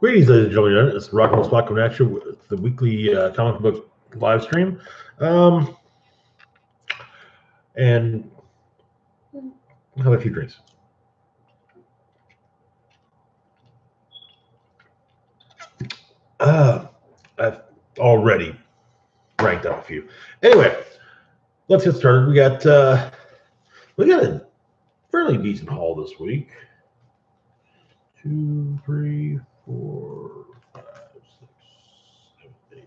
Greetings, ladies and gentlemen. It's Rock and Roll Spot coming at you with the weekly comic book live stream. And I'll have a few drinks. I've already ranked up a few. Anyway, let's get started. We got a fairly decent haul this week. 2, 3, 4, 5, 6, 7, 8.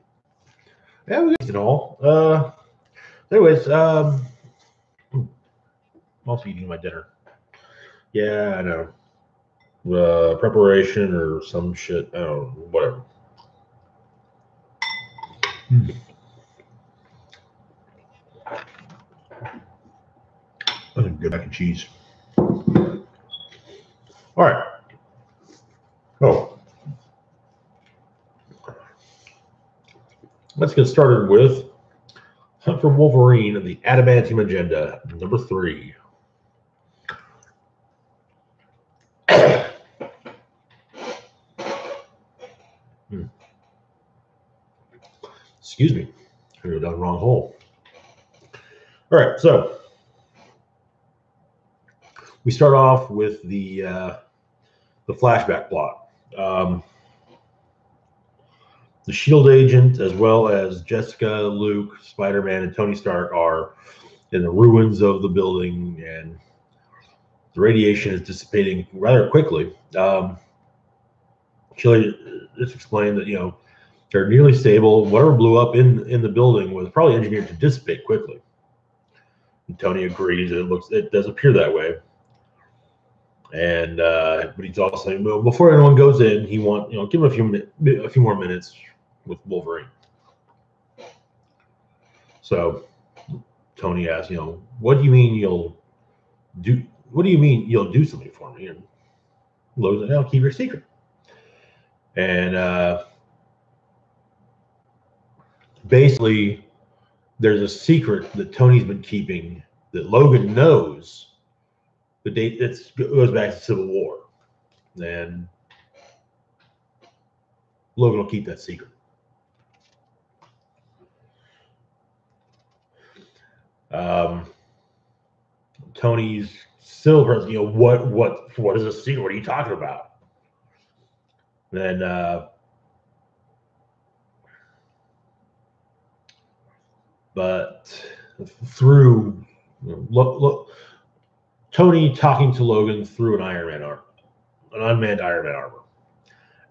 Yeah, we got a decent haul. Anyways, I'm also eating my dinner. Yeah, I know. Preparation or some shit. I don't know, whatever. That's a good mac and cheese. All right. Oh. Let's get started with Hunt for Wolverine and the Adamantium Agenda, number 3. Excuse me. I go down the wrong hole. All right, so we start off with the flashback plot. The SHIELD agent, as well as Jessica, Luke, Spider-Man, and Tony Stark are in the ruins of the building, and the radiation is dissipating rather quickly. It's explained that, they're nearly stable. Whatever blew up in the building was probably engineered to dissipate quickly. And Tony agrees. It does appear that way. And but he's also saying, well, before anyone goes in, he give him a few more minutes with Wolverine. So Tony asks, what do you mean you'll do? What do you mean you'll do something for me? And Logan's like, I'll keep your secret. And basically, there's a secret that Tony's been keeping that Logan knows. The date goes back to Civil War, and Logan will keep that secret. Tony's still, what is a secret? What are you talking about? Then but through Tony talking to Logan through an unmanned Iron Man armor.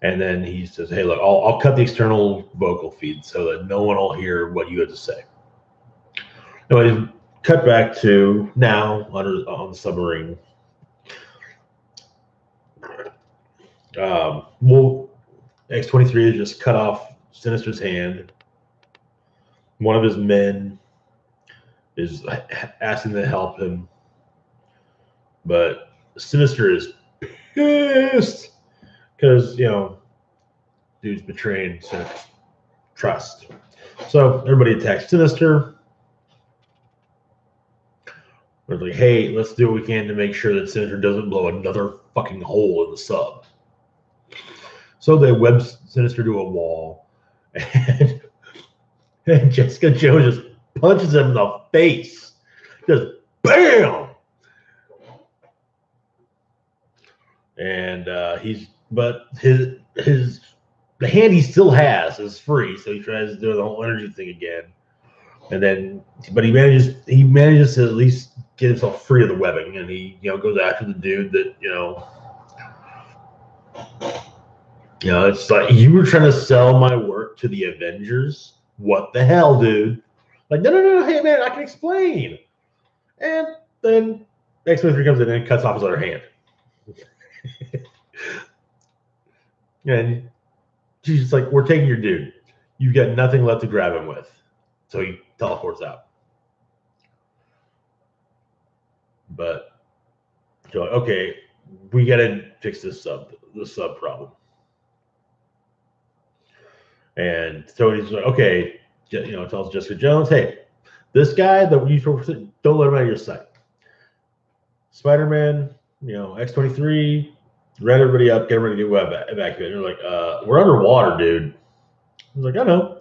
And then he says, hey, look, I'll cut the external vocal feed so that no one will hear what you have to say. Anyway, cut back to now on the submarine. X-23 has just cut off Sinister's hand. One of his men is asking to help him. But Sinister is pissed because, dude's betraying Sinister's trust. So everybody attacks Sinister. We're like, hey, let's do what we can to make sure that Sinister doesn't blow another fucking hole in the sub. So they web Sinister to a wall. And Jessica Jones just punches him in the face. Just BAM! And the hand he still has is free, so he tries to do the whole energy thing again. And then, but he manages to at least get himself free of the webbing, and he goes after the dude that it's like, you were trying to sell my work to the Avengers. What the hell, dude? Like, no, hey man, I can explain. And then X-23 comes in and cuts off his other hand. And she's just like, we're taking your dude. You've got nothing left to grab him with. So he teleports out. But you're like, okay, we gotta fix this sub problem. And Tony's like, okay, tells Jessica Jones, hey, this guy that you don't let him out of your sight. Spider-Man, X-23, ran everybody up, get ready to get evacuated. They're like, we're underwater, dude. He's like, I know.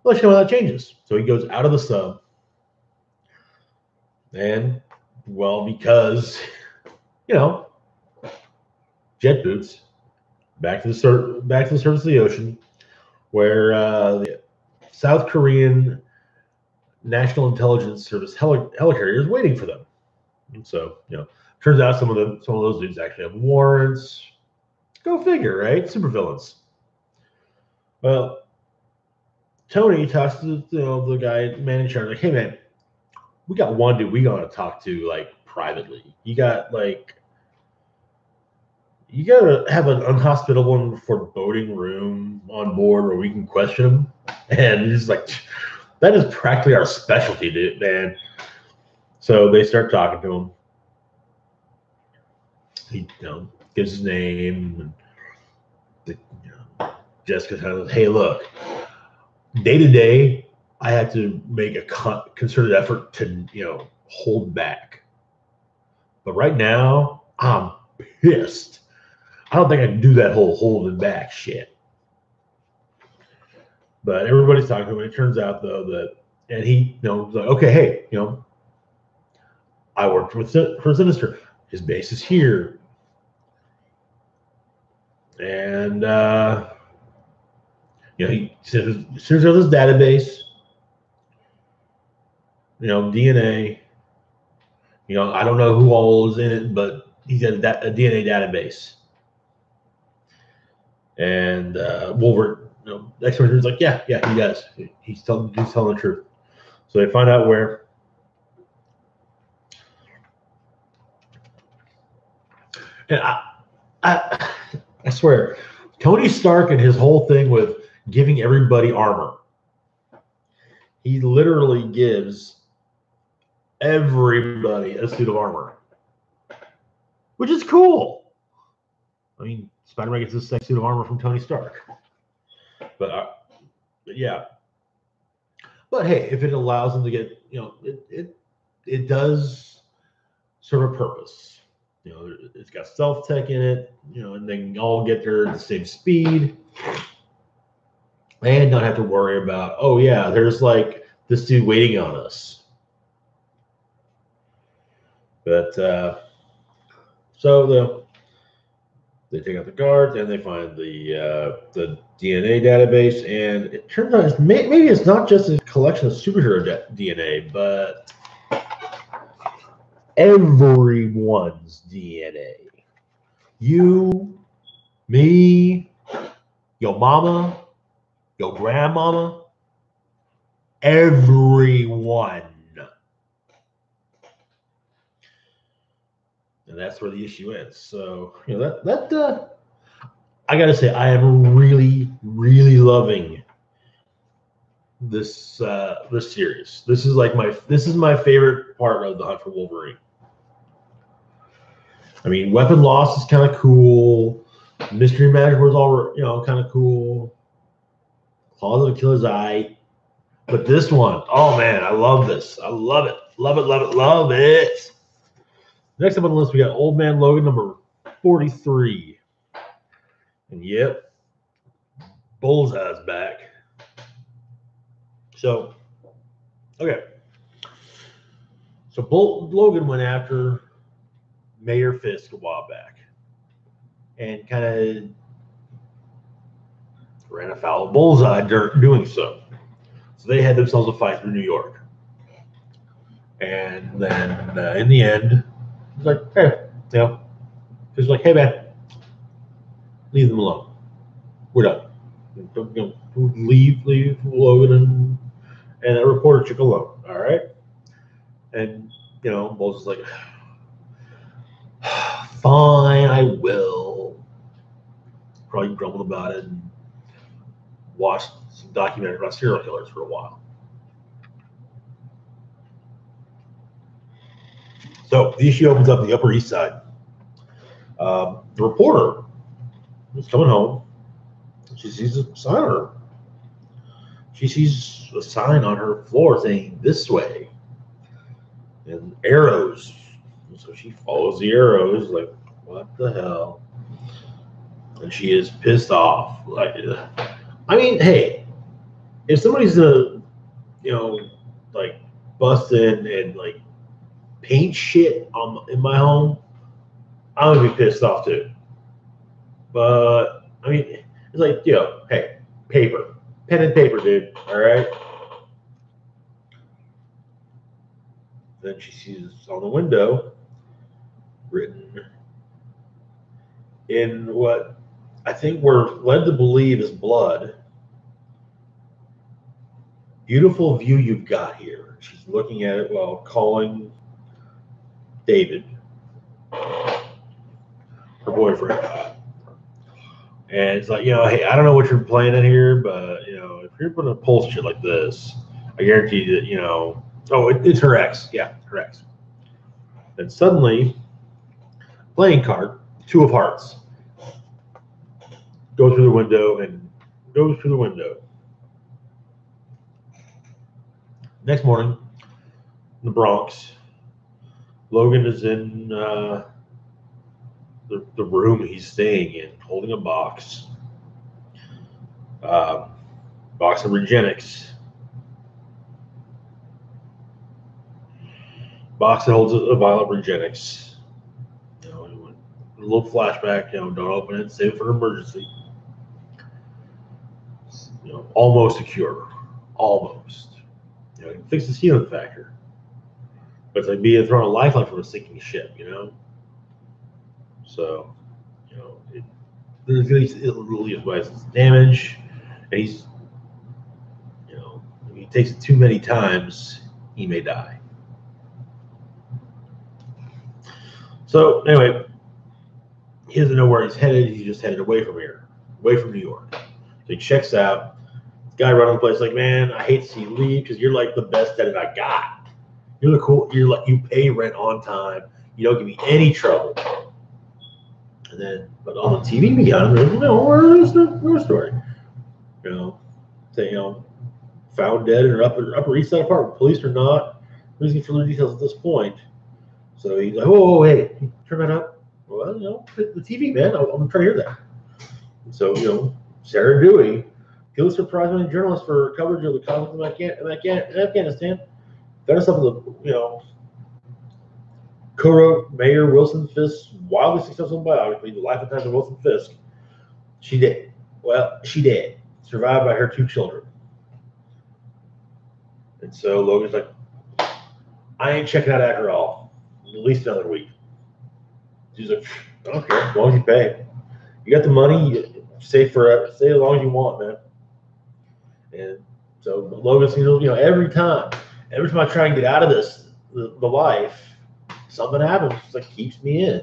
Well, let you know how that changes. So he goes out of the sub. And, well, because, jet boots, back to the surface of the ocean, where the South Korean National Intelligence Service helicarrier is waiting for them. And so, turns out some of those dudes actually have warrants. Go figure, right? Supervillains. Well, Tony talks to the guy, man in charge, like, hey man, we got one dude we gotta talk to like privately. You gotta have an unhospitable and foreboding room on board where we can question him. And he's like, that is practically our specialty, dude, man. So they start talking to him. He gives his name. And Jessica says, hey, look, day to day, I have to make a concerted effort to, hold back. But right now, I'm pissed. I don't think I can do that whole holding back shit. But everybody's talking to him. And it turns out, though, that, and he, was like, okay, hey, I worked for Sinister. His base is here. And, he says, as soon as there's this database, DNA, I don't know who all is in it, but he's got a DNA database. And Wolverine, X-Men's like, yeah, he does. He's telling the truth. So they find out where. And I swear, Tony Stark and his whole thing with giving everybody armor. He literally gives everybody a suit of armor, which is cool. I mean, Spider-Man gets this suit of armor from Tony Stark. But yeah. But hey, if it allows them to get, it does serve a purpose. It's got stealth tech in it, and they can all get there at the same speed. And not have to worry about, oh yeah, there's like this dude waiting on us. But so they take out the guards and they find the DNA database, and it turns out maybe it's not just a collection of superhero DNA, but everyone's DNA. You, me, your mama, your grandmama, everyone. And that's where the issue ends. So, that I gotta say, I am really, really loving this this series. This is my favorite part of the Hunt for Wolverine. I mean, Weapon Loss is kind of cool. Mystery Magic was all kind of cool. Claws of the Killer's Eye. But this one, oh man, I love this. I love it. Love it, love it, love it. Next up on the list, we got Old Man Logan number 43. And yep, Bullseye's back. So, okay. So Logan went after Mayor Fisk a while back and kind of ran afoul of Bullseye doing so. So they had themselves a fight through New York. And then in the end, it's like, hey, it's like, hey man, leave them alone. We're done. Leave Logan and a reporter chick alone. All right. And Bulls is like, fine, I will. Probably grumbled about it and watched some documentary about serial killers for a while. So the issue opens up the Upper East Side. The reporter is coming home. She sees a sign on her. She sees a sign on her floor saying "this way" and arrows. So she follows the arrows. Like, what the hell? and she is pissed off. Like, I mean, hey, if somebody's gonna, like bust in and like paint shit in my home, I'm gonna be pissed off too. But I mean, it's like, hey, paper, pen and paper, dude. All right. Then she sees on the window written in what I think we're led to believe is blood. Beautiful view you've got here. She's looking at it while calling David, her boyfriend. And it's like, hey, I don't know what you're planning here, but, if you're going to pull shit like this, I guarantee that, it's her ex. Yeah, her ex. Then suddenly, playing card, 2 of hearts, goes through the window and goes through the window. Next morning, in the Bronx, Logan is in the room he's staying in, holding a box. Box of Regenics. Box that holds a vial of Regenics. A little flashback, don't open it, save it for an emergency. Almost a cure. Almost. It fixes the healing factor. But it's like being thrown a lifeline from a sinking ship, So, it relieves damage. And he's, if he takes it too many times, he may die. So, anyway, he doesn't know where he's headed. He's just headed away from here, away from New York. So he checks out. The guy running the place like, man, I hate to see you leave because you're like the best tenant I got. You're the cool. You pay rent on time. You don't give me any trouble. And then, but on the TV began, where's the story? Found dead in her Upper East Side apartment. Police are not releasing further details at this point. So he's like, "Oh, hey, can you turn that up?" Well, the TV, man. I'm trying to hear that. And so, Sarah Dewey, Pulitzer Prize-winning journalist for coverage of the conflict in Afghanistan, got us up with co-wrote Mayor Wilson Fisk's wildly successful biography, The Life and Times of Wilson Fisk. She did. Well, she did. Survived by her 2 children. And so Logan's like, I ain't checking out after all. At least another week. She's like, I don't care, as long as you pay. You got the money, you stay forever. Stay as long as you want, man. And so Logan's, every time I try and get out of this, the life, something happens. It's like keeps me in,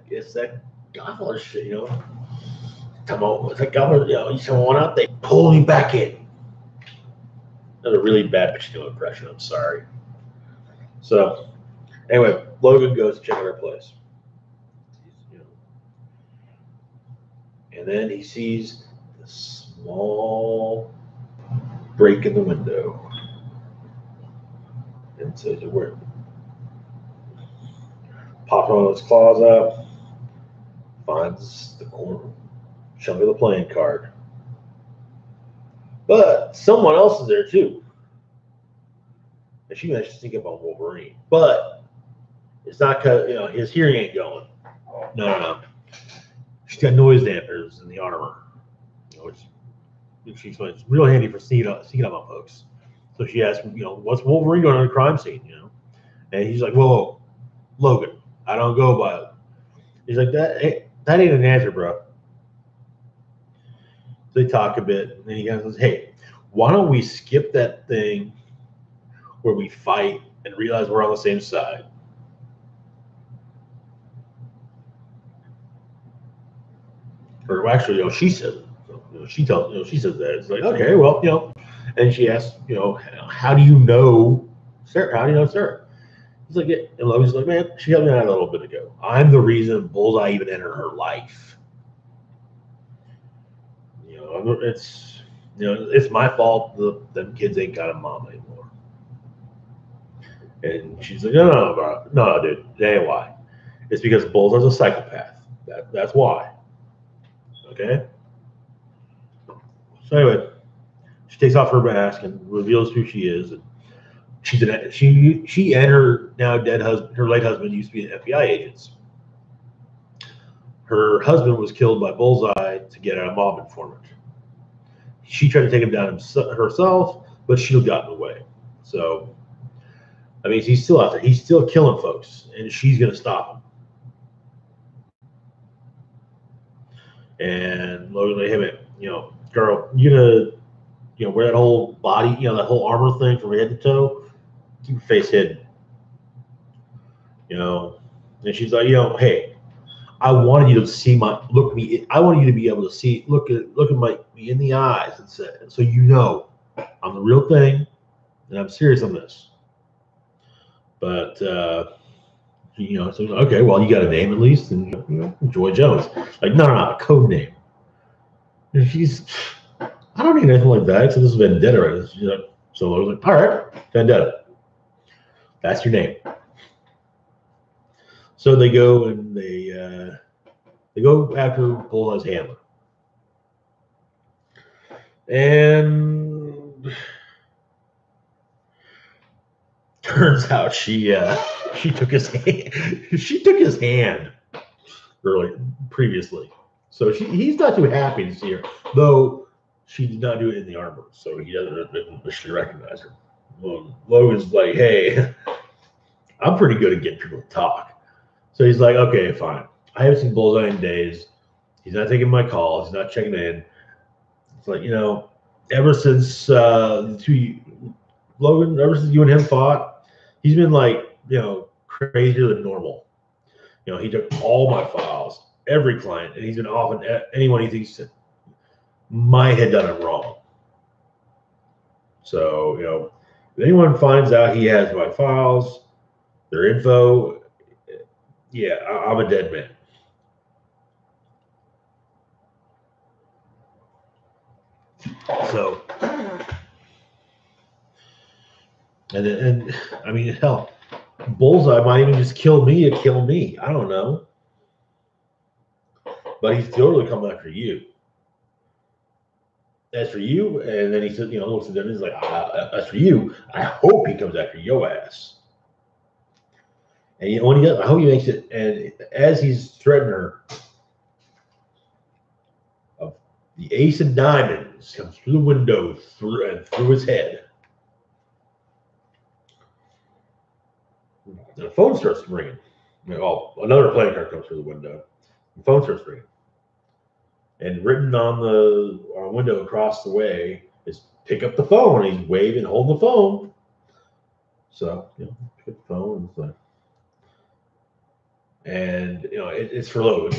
It's that Godfather shit, Come on, it's like Godfather, you come on out, they pull me back in. That's a really bad Pacino impression. I'm sorry. So, anyway, Logan goes to check out her place. And then he sees the small break in the window. And so where pops one of his claws out, finds the corner chunk of the playing card. But someone else is there too. And she managed to sneak up on Wolverine. But it's not because his hearing ain't going. No. She's got noise dampeners in the armor. Which she's it's real handy for sneaking up on folks. So she asks, what's Wolverine doing on the crime scene, And he's like, whoa, Logan, I don't go by it. He's like, that ain't an answer, bro. So they talk a bit, and then he goes, hey, why don't we skip that thing where we fight and realize we're on the same side? Or actually, she says it. She says that. It's like, okay, well, and she asks, how do you know Sarah? How do you know Sarah? He's like, yeah. And Logan's like, man, she helped me out a little bit ago. I'm the reason Bullseye even entered her life. It's my fault. Them kids ain't got a mom anymore. And she's like, no, dude, that ain't why. It's because Bullseye's a psychopath. That's why. Okay. So anyway, she takes off her mask and reveals who she is. And she and her now dead husband, her late husband, used to be FBI agents. Her husband was killed by bullseye to get out a mob informant. She tried to take him down herself, but she'll gotten away. So, I mean, he's still out there. He's still killing folks, and she's going to stop him. And Logan's like, hey, man, girl, you gonna, wear that whole body, that whole armor thing from head to toe, keep your face hidden. And she's like, hey, I wanted you to see I wanted you to be able to see, look at me in the eyes and say, so I'm the real thing, and I'm serious on this. But so okay, well, you got a name at least, and Joy Jones. Like, no, a code name. And I don't need anything like that, except this is Vendetta, right? So I was like, all right, Vendetta. That's your name. So they go and they go after Bullseye's handler. And turns out she took his hand. She took his hand previously. So he's not too happy to see her, though she did not do it in the armor, so he doesn't initially recognize her. Logan's like, hey, I'm pretty good at getting people to talk. So he's like, okay, fine. I haven't seen Bullseye in days. He's not taking my calls. He's not checking in. It's like, ever since Logan, ever since you and him fought, he's been like, crazier than normal. He took all my files, every client, and he's been off on anyone he thinks might have done it wrong. So, if anyone finds out he has my files, their info, yeah, I'm a dead man. So, and I mean, hell, Bullseye might even just kill me or kill me. I don't know. But he's totally coming after you. As for you, and then he said, looks at them and he's like, as for you, I hope he comes after your ass. And when he does, I hope he makes it. And as he's threatening her, the ace of diamonds comes through the window through his head. And the phone starts ringing. Another playing card comes through the window. The phone starts ringing. And written on the window across the way is pick up the phone. And he's waving, holding the phone. So, pick up the phone. And it's for Logan.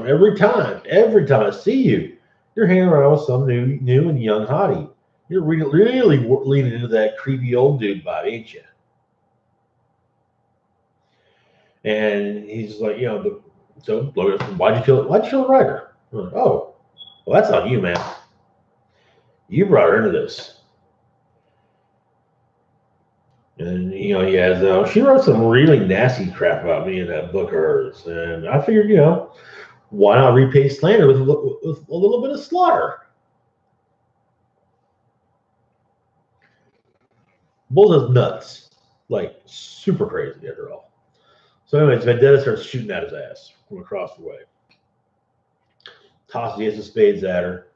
Every time I see you, you're hanging around with some new and young hottie. You're really leaning into that creepy old dude vibe, ain't you? And he's like, so Logan, why'd you kill the writer? I'm like, oh, well, that's on you, man. You brought her into this. And she wrote some really nasty crap about me in that book of hers. And I figured, why not repay slander with a little bit of slaughter? Bullseye's nuts, like super crazy after all. So anyways, Vendetta starts shooting at his ass from across the way. Tosses the ace of spades at her,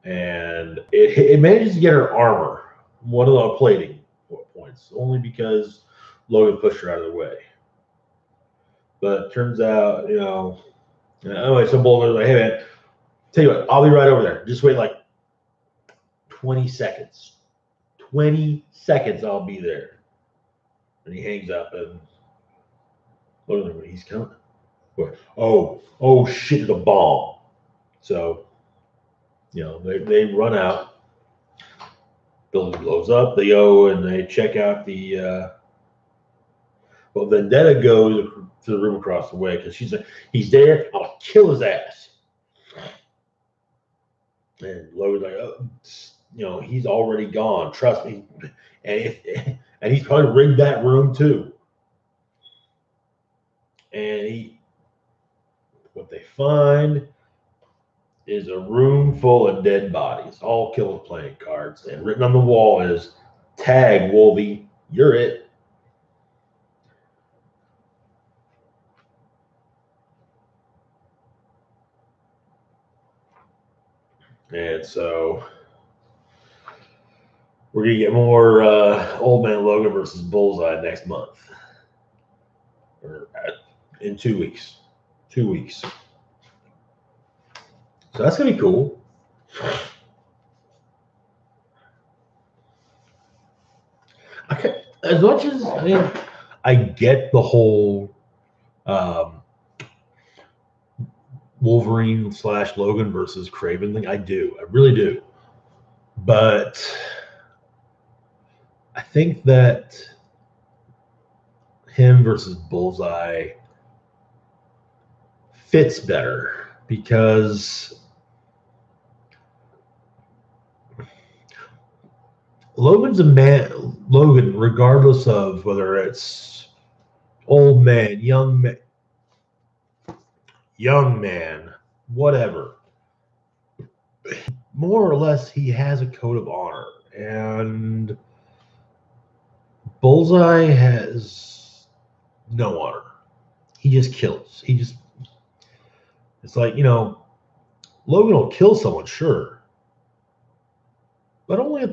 and it manages to get her armor, one of the plating points, only because Logan pushed her out of the way. But it turns out, anyway, so Bullseye's like, hey man, tell you what, I'll be right over there. Just wait like 20 seconds. 20 seconds, I'll be there. And he hangs up, and Logan's like, he's coming. What? Oh shit, it's a bomb. So, they run out. Building blows up. They go and they check out the. Vendetta goes to the room across the way because she's like, he's there. I'll kill his ass. And Logan's like, he's already gone. Trust me. And he's probably rigged that room too. And What they find is a room full of dead bodies, all killed with playing cards, and written on the wall is "Tag Wolvie, you're it." And so we're gonna get more Old Man Logan versus Bullseye next month, or in 2 weeks. 2 weeks. So that's gonna be cool. Okay, as much as I get the whole Wolverine / Logan versus Kraven thing, I do, I really do, but I think that him versus Bullseye fits better because Logan's a man. Logan, regardless of whether it's old man, young man, whatever, more or less, he has a code of honor, and Bullseye has no honor. He just kills. It's like, Logan will kill someone, sure, but only if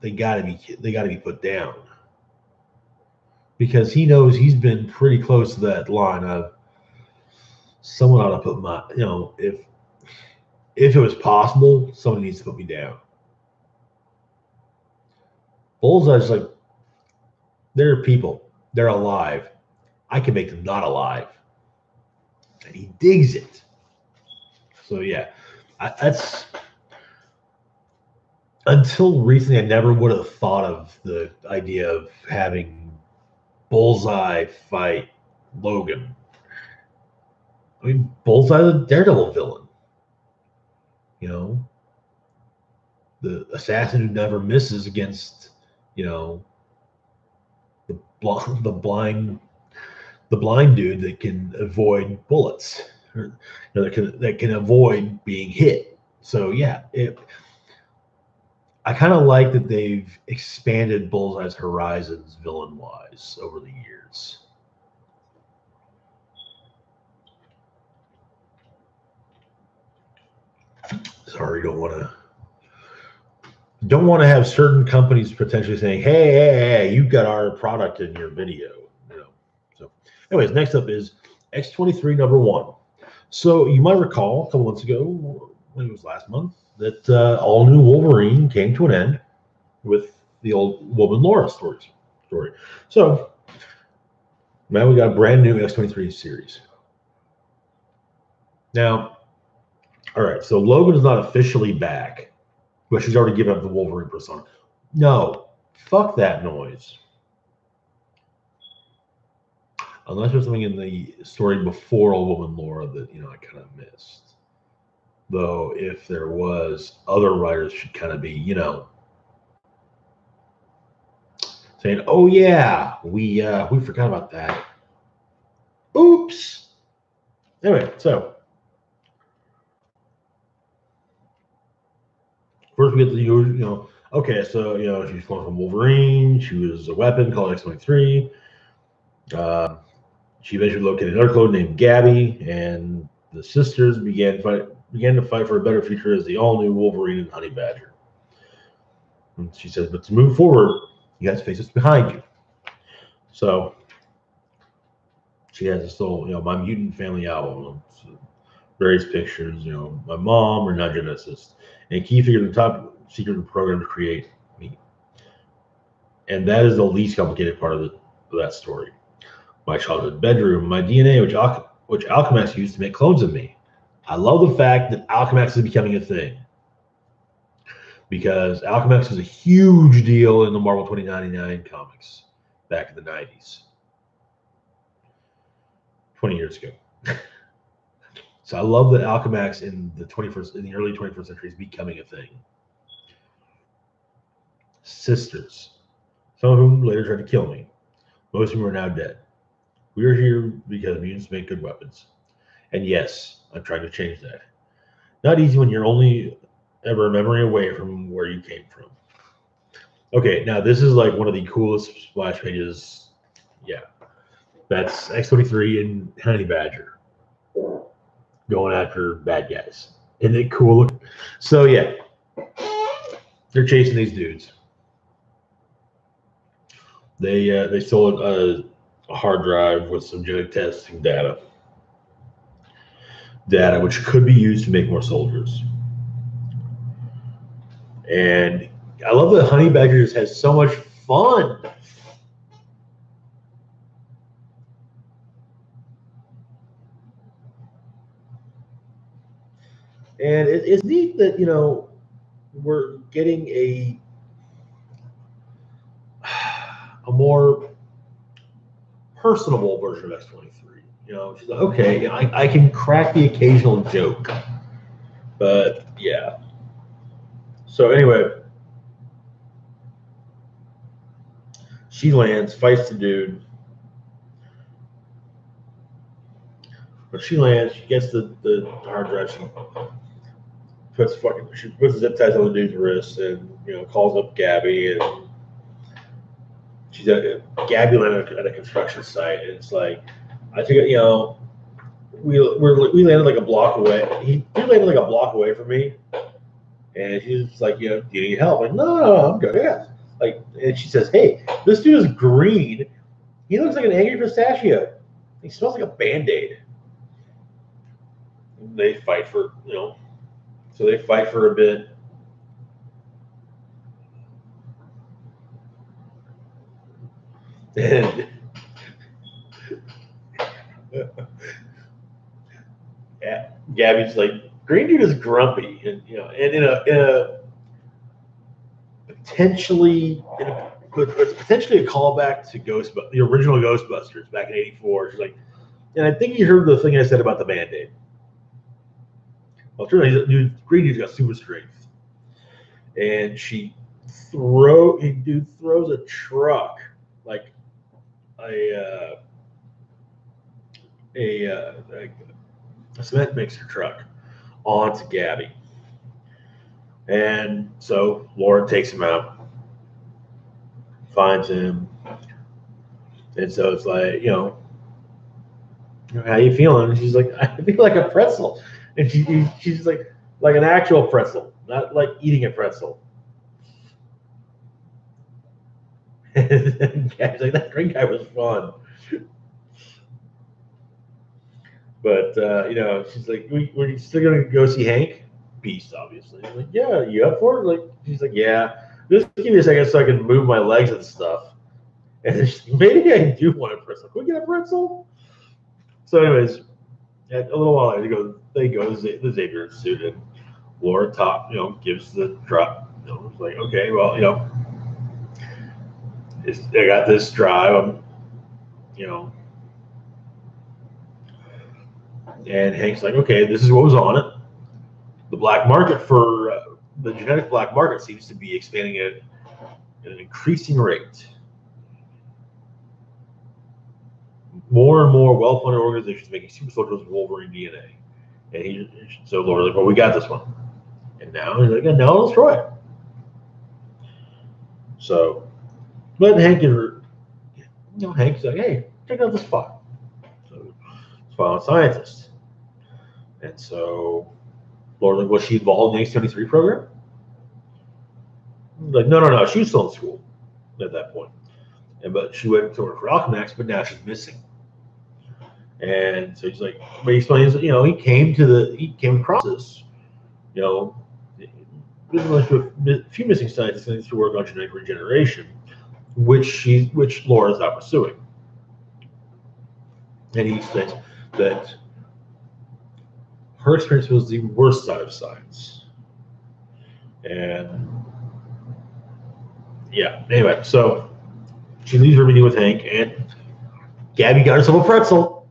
they gotta be put down, because he knows he's been pretty close to that line of someone ought to put my, if it was possible, somebody needs to put me down. Bullseye's like, they're people, they're alive. I can make them not alive, and he digs it. So yeah, that's until recently I never would have thought of the idea of having Bullseye fight Logan. I mean, Bullseye's a Daredevil villain. The assassin who never misses against, the blind dude that can avoid bullets, or that can avoid being hit. So yeah, I kind of like that they've expanded Bullseye's horizons villain-wise over the years. Sorry, don't want to have certain companies potentially saying, hey, you've got our product in your video. So anyways, next up is X-23 #1. So you might recall a couple months ago, I think it was last month, that all new Wolverine came to an end with the old woman Laura story. So now we got a brand new X-23 series. Now, all right, so Logan is not officially back, but she's already given up the Wolverine persona. No, fuck that noise. Unless there's something in the story before Old Woman Laura that, I kind of missed. Though, if there was, other writers should kind of be, saying, oh yeah, we forgot about that. Oops. Anyway, so first we get the usual, okay, so she's going from Wolverine. She was a weapon called X-23. She eventually located another clone named Gabby, and the sisters began to fight for a better future as the all-new Wolverine and Honey Badger. And she says, but to move forward, you have to face what's behind you. So she has this little, My Mutant Family album, various pictures, my mom, or non-geneticist, and Key figured the top secret of the program to create me. And that is the least complicated part of that story. My childhood bedroom, my DNA, which Alchemax used to make clones of me. I love the fact that Alchemax is becoming a thing, because Alchemax was a huge deal in the Marvel 2099 comics back in the 90s, 20 years ago. So I love that Alchemax in the early 21st century is becoming a thing. Sisters, some of whom later tried to kill me. Most of them are now dead. We're here because mutants make good weapons. And yes, I'm trying to change that. Not easy when you're only ever a memory away from where you came from. Okay, now this is like one of the coolest splash pages. Yeah, that's X-23 and Honey Badger going after bad guys. Isn't it cool? So yeah, they're chasing these dudes. They stole a hard drive with some genetic testing data which could be used to make more soldiers. And I love that Honey Badger just has so much fun. And it's neat that, you know, we're getting a more personable version of X-23. You know, she's like, okay, I can crack the occasional joke. But yeah. So anyway, she lands, fights the dude. But she lands, she gets the hard drive, she puts zip ties on the dude's wrist and, you know, calls up Gabby, and she's Gabby landed at a construction site, and it's like, I took it, you know, we landed like a block away. He landed like a block away from me, and she's like, you know, do you need help? I'm like, no, I'm good. Yeah. Like, and she says, hey, this dude is green. He looks like an angry pistachio. He smells like a Band-Aid. They fight for, you know, so they fight for a bit. And yeah, Gabby's like, Green Dude is grumpy, and, you know, and in a potentially it's potentially a callback to the original Ghostbusters back in '84. She's like, and I think you heard the thing I said about the Band-Aid. Well, turns out Green Dude's got super strength, and dude throws a truck, like a cement mixer truck, onto Gabby. And so Laura takes him out, finds him, and so it's like, you know, how you feeling? And she's like, I feel like a pretzel, and she's like an actual pretzel, not like eating a pretzel. And Gabby's like, that green guy was fun. But you know, she's like, were you still gonna go see Hank? Beast, obviously. I'm like, yeah, you up for it? Like, she's like, yeah. Just give me a second so I can move my legs and stuff. And she's like, maybe I do want a pretzel. Can we get a pretzel? So, anyways, a little while later, they go to the Xavier Institute, and Laura you know, gives the drop. You know, it's like, okay, well, you know, I got this drive. You know, and Hank's like, okay, this is what was on it. The black market for the genetic black market seems to be expanding at an increasing rate. More and more well-funded organizations making super soldiers with Wolverine DNA. And so Laura's like, well, we got this one. And now he's like, and now I'll destroy it. So, but Hank's like, hey, check out this file. So, it's file on scientists. And so Laura's like, was she involved in the X-23 program? Like, no, she was still in school at that point. But she went to work for Alchemax, but now she's missing. And so he's like, but he explains that, you know, he came across this, you know, a few missing scientists to work on genetic regeneration, which Laura's not pursuing. And he explains that her experience was the worst side of science. And yeah, anyway, so she leaves her meeting with Hank, and Gabby got herself a pretzel.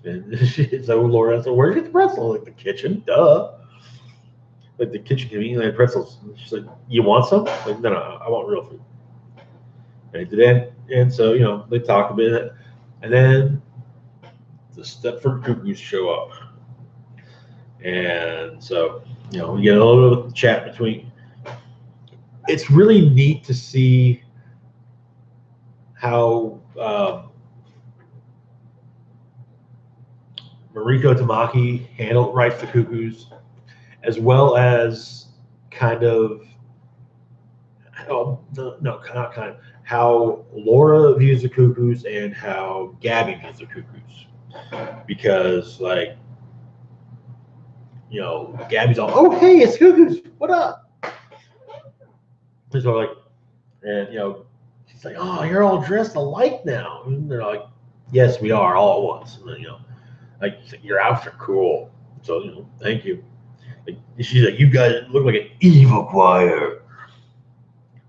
And so Laura said, where'd you get the pretzel? Like, the kitchen, duh. Like, the kitchen conveniently had pretzels. And she's like, you want some? Like, no, I want real food. And he did. And so, you know, they talk a bit, and then the Stepford Cuckoos show up. And so, you know, we get a little bit of chat between. It's really neat to see how Mariko Tamaki writes the Cuckoos, as well as kind of, not kind of, how Laura views the Cuckoos and how Gabby views the Cuckoos. Because, like, you know, Gabby's all, oh, hey, it's Cuckoos, what up? And so, like, and, you know, she's like, oh, you're all dressed alike now. And they're like, yes, we are, all at once. And then, you know, like, your outfits are cool. So, you know, thank you. Like, she's like, you guys look like an evil choir.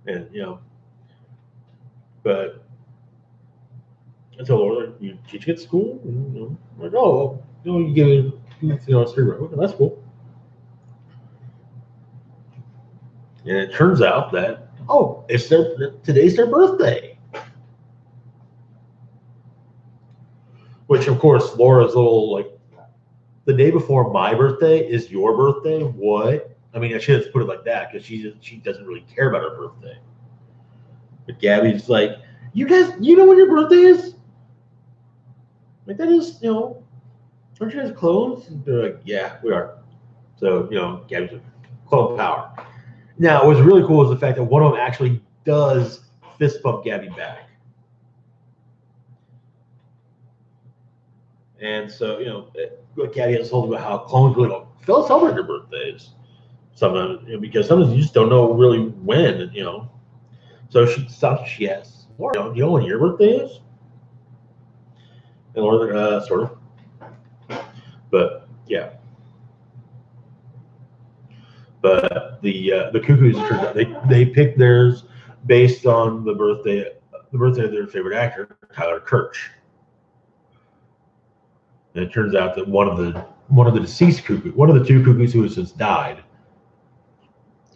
And, you know, but I told Laura, like, you teach at school? And, you know, I'm like, oh, you know, you give it, you know, street right. Okay, that's cool. And it turns out that, oh, today's their birthday. Which, of course, Laura's little, like, the day before my birthday is your birthday? What? I mean, I should have put it like that because she doesn't really care about her birthday. But Gabby's like, you guys, you know when your birthday is? Like, that is, you know, aren't you guys clones? And they're like, yeah, we are. So, you know, Gabby's like, clone power. Now, what's really cool is the fact that one of them actually does fist bump Gabby back. And so, you know, Gabby has told about how clones really don't celebrate their birthdays sometimes, you know, because sometimes you just don't know really when, you know. So she stops, yes. Laura, you know when your birthday is? And Laura, sort of. But, yeah. But the Cuckoos, turns out they picked theirs based on the birthday of their favorite actor, Tyler Kirch. And it turns out that one of the deceased cuckoos, one of the two cuckoos who has since died,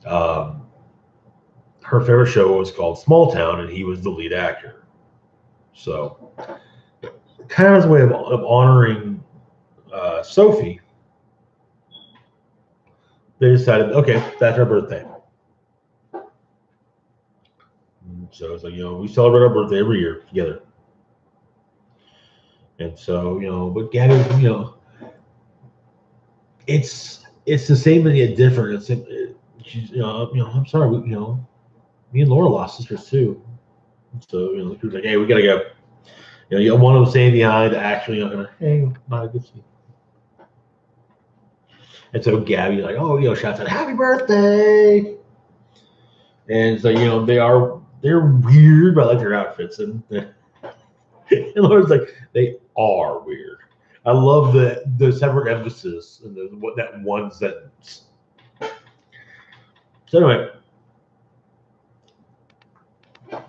her favorite show was called Small Town, and he was the lead actor. So, kind of as a way of honoring Sophie, they decided, okay, that's our birthday. So it's like, you know, we celebrate our birthday every year together. And so, you know, but Gabby, you know, it's the same and yet different. She's, you know, I'm sorry, you know, me and Laura lost sisters too. So, you know, she was like, hey, we gotta go. You know, you don't want them staying behind, actually, you know, hey, not a good scene. And so Gabby's like, oh, you know, shouts out, happy birthday. And so, you know, they're weird, but I like their outfits. And Laura's like, they are weird. I love the separate emphasis and that one sentence. So anyway,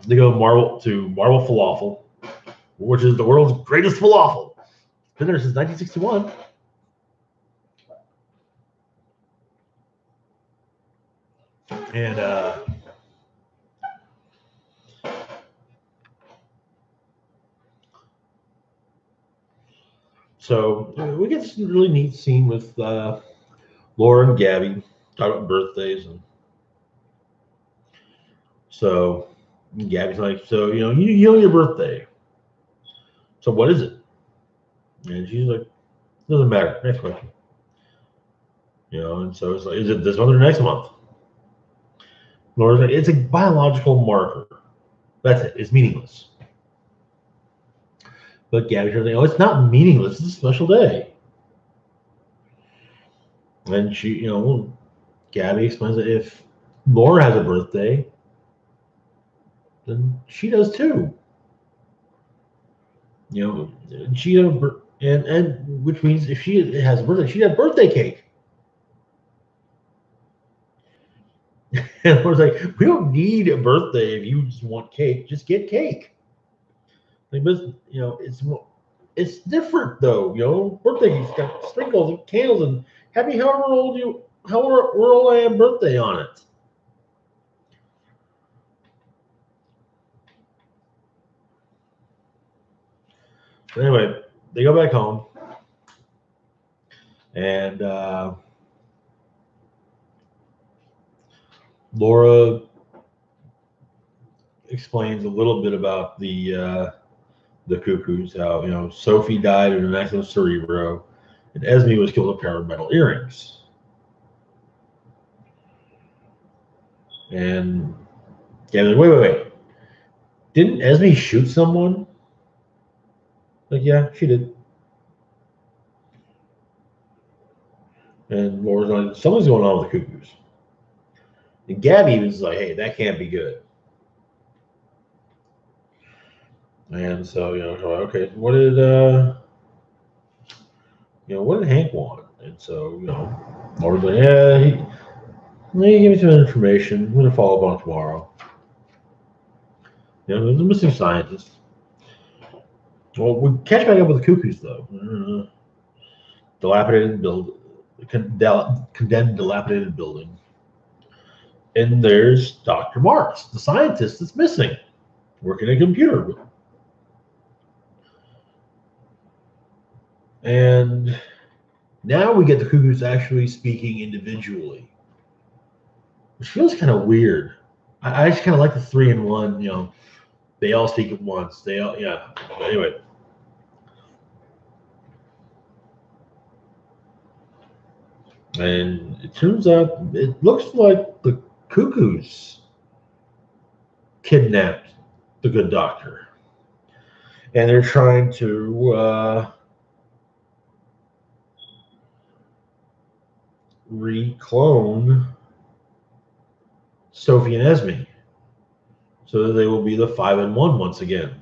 they go Marvel Falafel, which is the world's greatest falafel. It's been there since 1961. And so we get this really neat scene with Laura and Gabby talking about birthdays, and so Gabby's like, so you know your birthday. So what is it? And she's like, doesn't matter. Next question. You know, and so it's like, is it this month or next month? Laura's like, it's a biological marker. That's it. It's meaningless. But Gabby's like, oh, it's not meaningless. It's a special day. And she, you know, Gabby explains that if Laura has a birthday, then she does too. You know, she and which means if she has a birthday, she'd have birthday cake. And I was like, we don't need a birthday if you just want cake. Just get cake. Like, but you know, it's different though. You know, birthdays got sprinkles and candles and happy however old I am birthday on it. Anyway, they go back home, and Laura explains a little bit about the cuckoos, how Sophie died in an accident of cerebro, and Esme was killed with a pair of metal earrings. And Gavin's like, wait. Didn't Esme shoot someone? Like, yeah, she did. And Laura's like, something's going on with the cuckoos. And Gabby was like, hey, that can't be good. And so, okay, what did Hank want? And so, Laura's like, yeah, he give me some information. I'm gonna follow up on it tomorrow. There's a missing scientist. Well, we catch back up with the cuckoos though. Dilapidated condemned dilapidated building. And there's Dr. Marks, the scientist that's missing, working a computer. And now we get the cuckoos actually speaking individually, which feels kind of weird. I just kind of like the 3-in-1, they all speak at once. They all, yeah. But anyway. And it turns out it looks like the cuckoos kidnapped the good doctor. And they're trying to reclone Sophie and Esme so that they will be the 5-in-1 once again.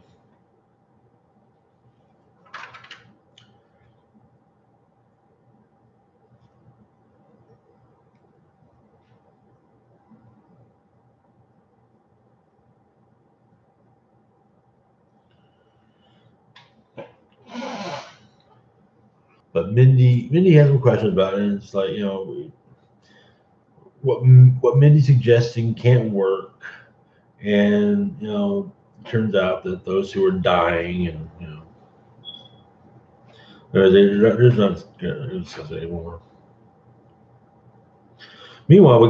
But Mindy has some questions about it, and it's like, what Mindy's suggesting can't work, and it turns out that those who are dying, and there's not discuss it anymore. Meanwhile, we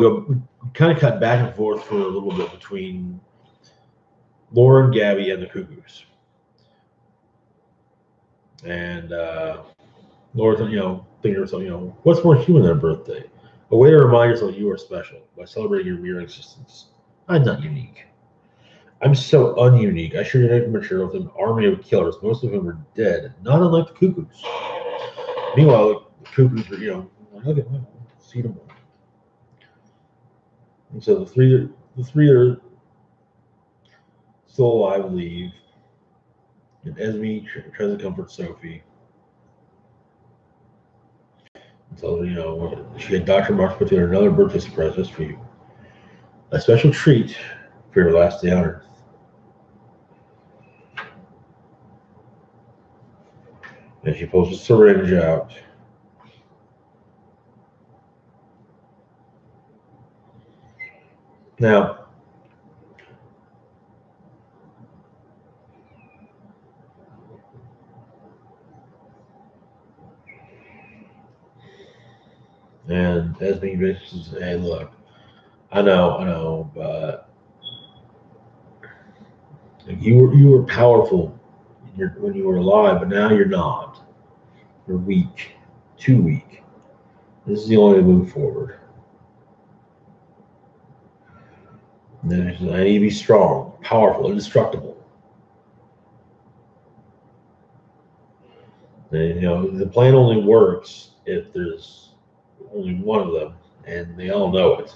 kind of cut back and forth for a little bit between Laura and Gabby and the cuckoos, and Laura's thinking to herself, what's more human than a birthday? A way to remind yourself you are special by celebrating your mere existence. I'm not unique. I'm so ununique. I share genetic material with an army of killers, most of whom are dead, not unlike the cuckoos. Meanwhile, the cuckoos are, look at them, see them all. And so the three are still alive and leave. And Esme tries to comfort Sophie. So, she had Dr. Marks put together another birthday surprise just for you. A special treat for your last day on Earth. And she pulls a syringe out. Now, and Esme basically says, hey, look, I know, but you were powerful when you were alive, but now you're not. You're weak, too weak. This is the only way to move forward. And then she says, I need to be strong, powerful, indestructible. And, the plan only works if there's only one of them, and they all know it.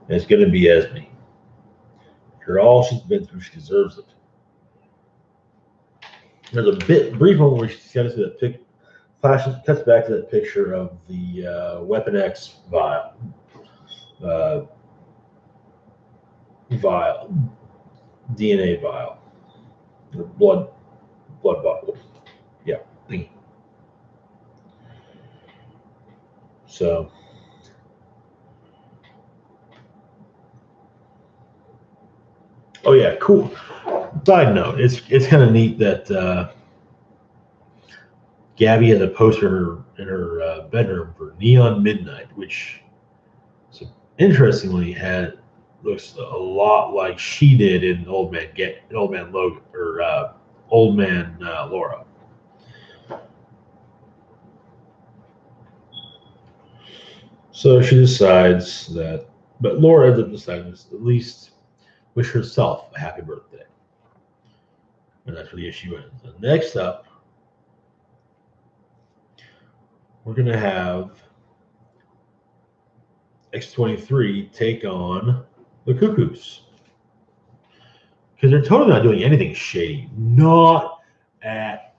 And it's going to be Esme. For all she's been through, she deserves it. There's a brief moment where she kind of see that cuts back to that picture of the Weapon X vial, DNA vial, the blood bottle. Yeah. So. Oh yeah, cool. Side note: it's kind of neat that Gabby has a poster in her bedroom for Neon Midnight, which, so interestingly, looks a lot like she did in Old Man Logan, or Old Man Laura. So she decides that, but Laura ends up deciding to at least wish herself a happy birthday. And that's where the issue ends. And next up, we're going to have X-23 take on the Cuckoos. Because they're totally not doing anything shady. Not at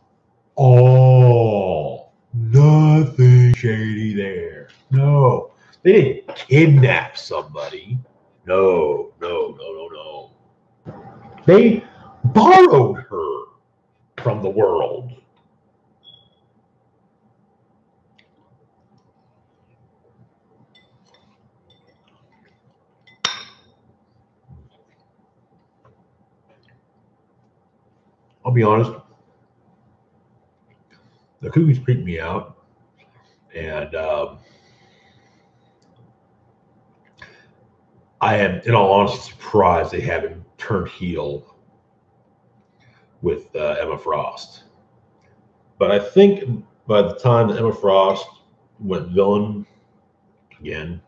all. Nothing shady there. No. They didn't kidnap somebody. No. They borrowed her from the world. I'll be honest, the Cuckoos creeped me out, and I am, in all honesty, surprised they haven't turned heel with Emma Frost. But I think by the time that Emma Frost went villain again,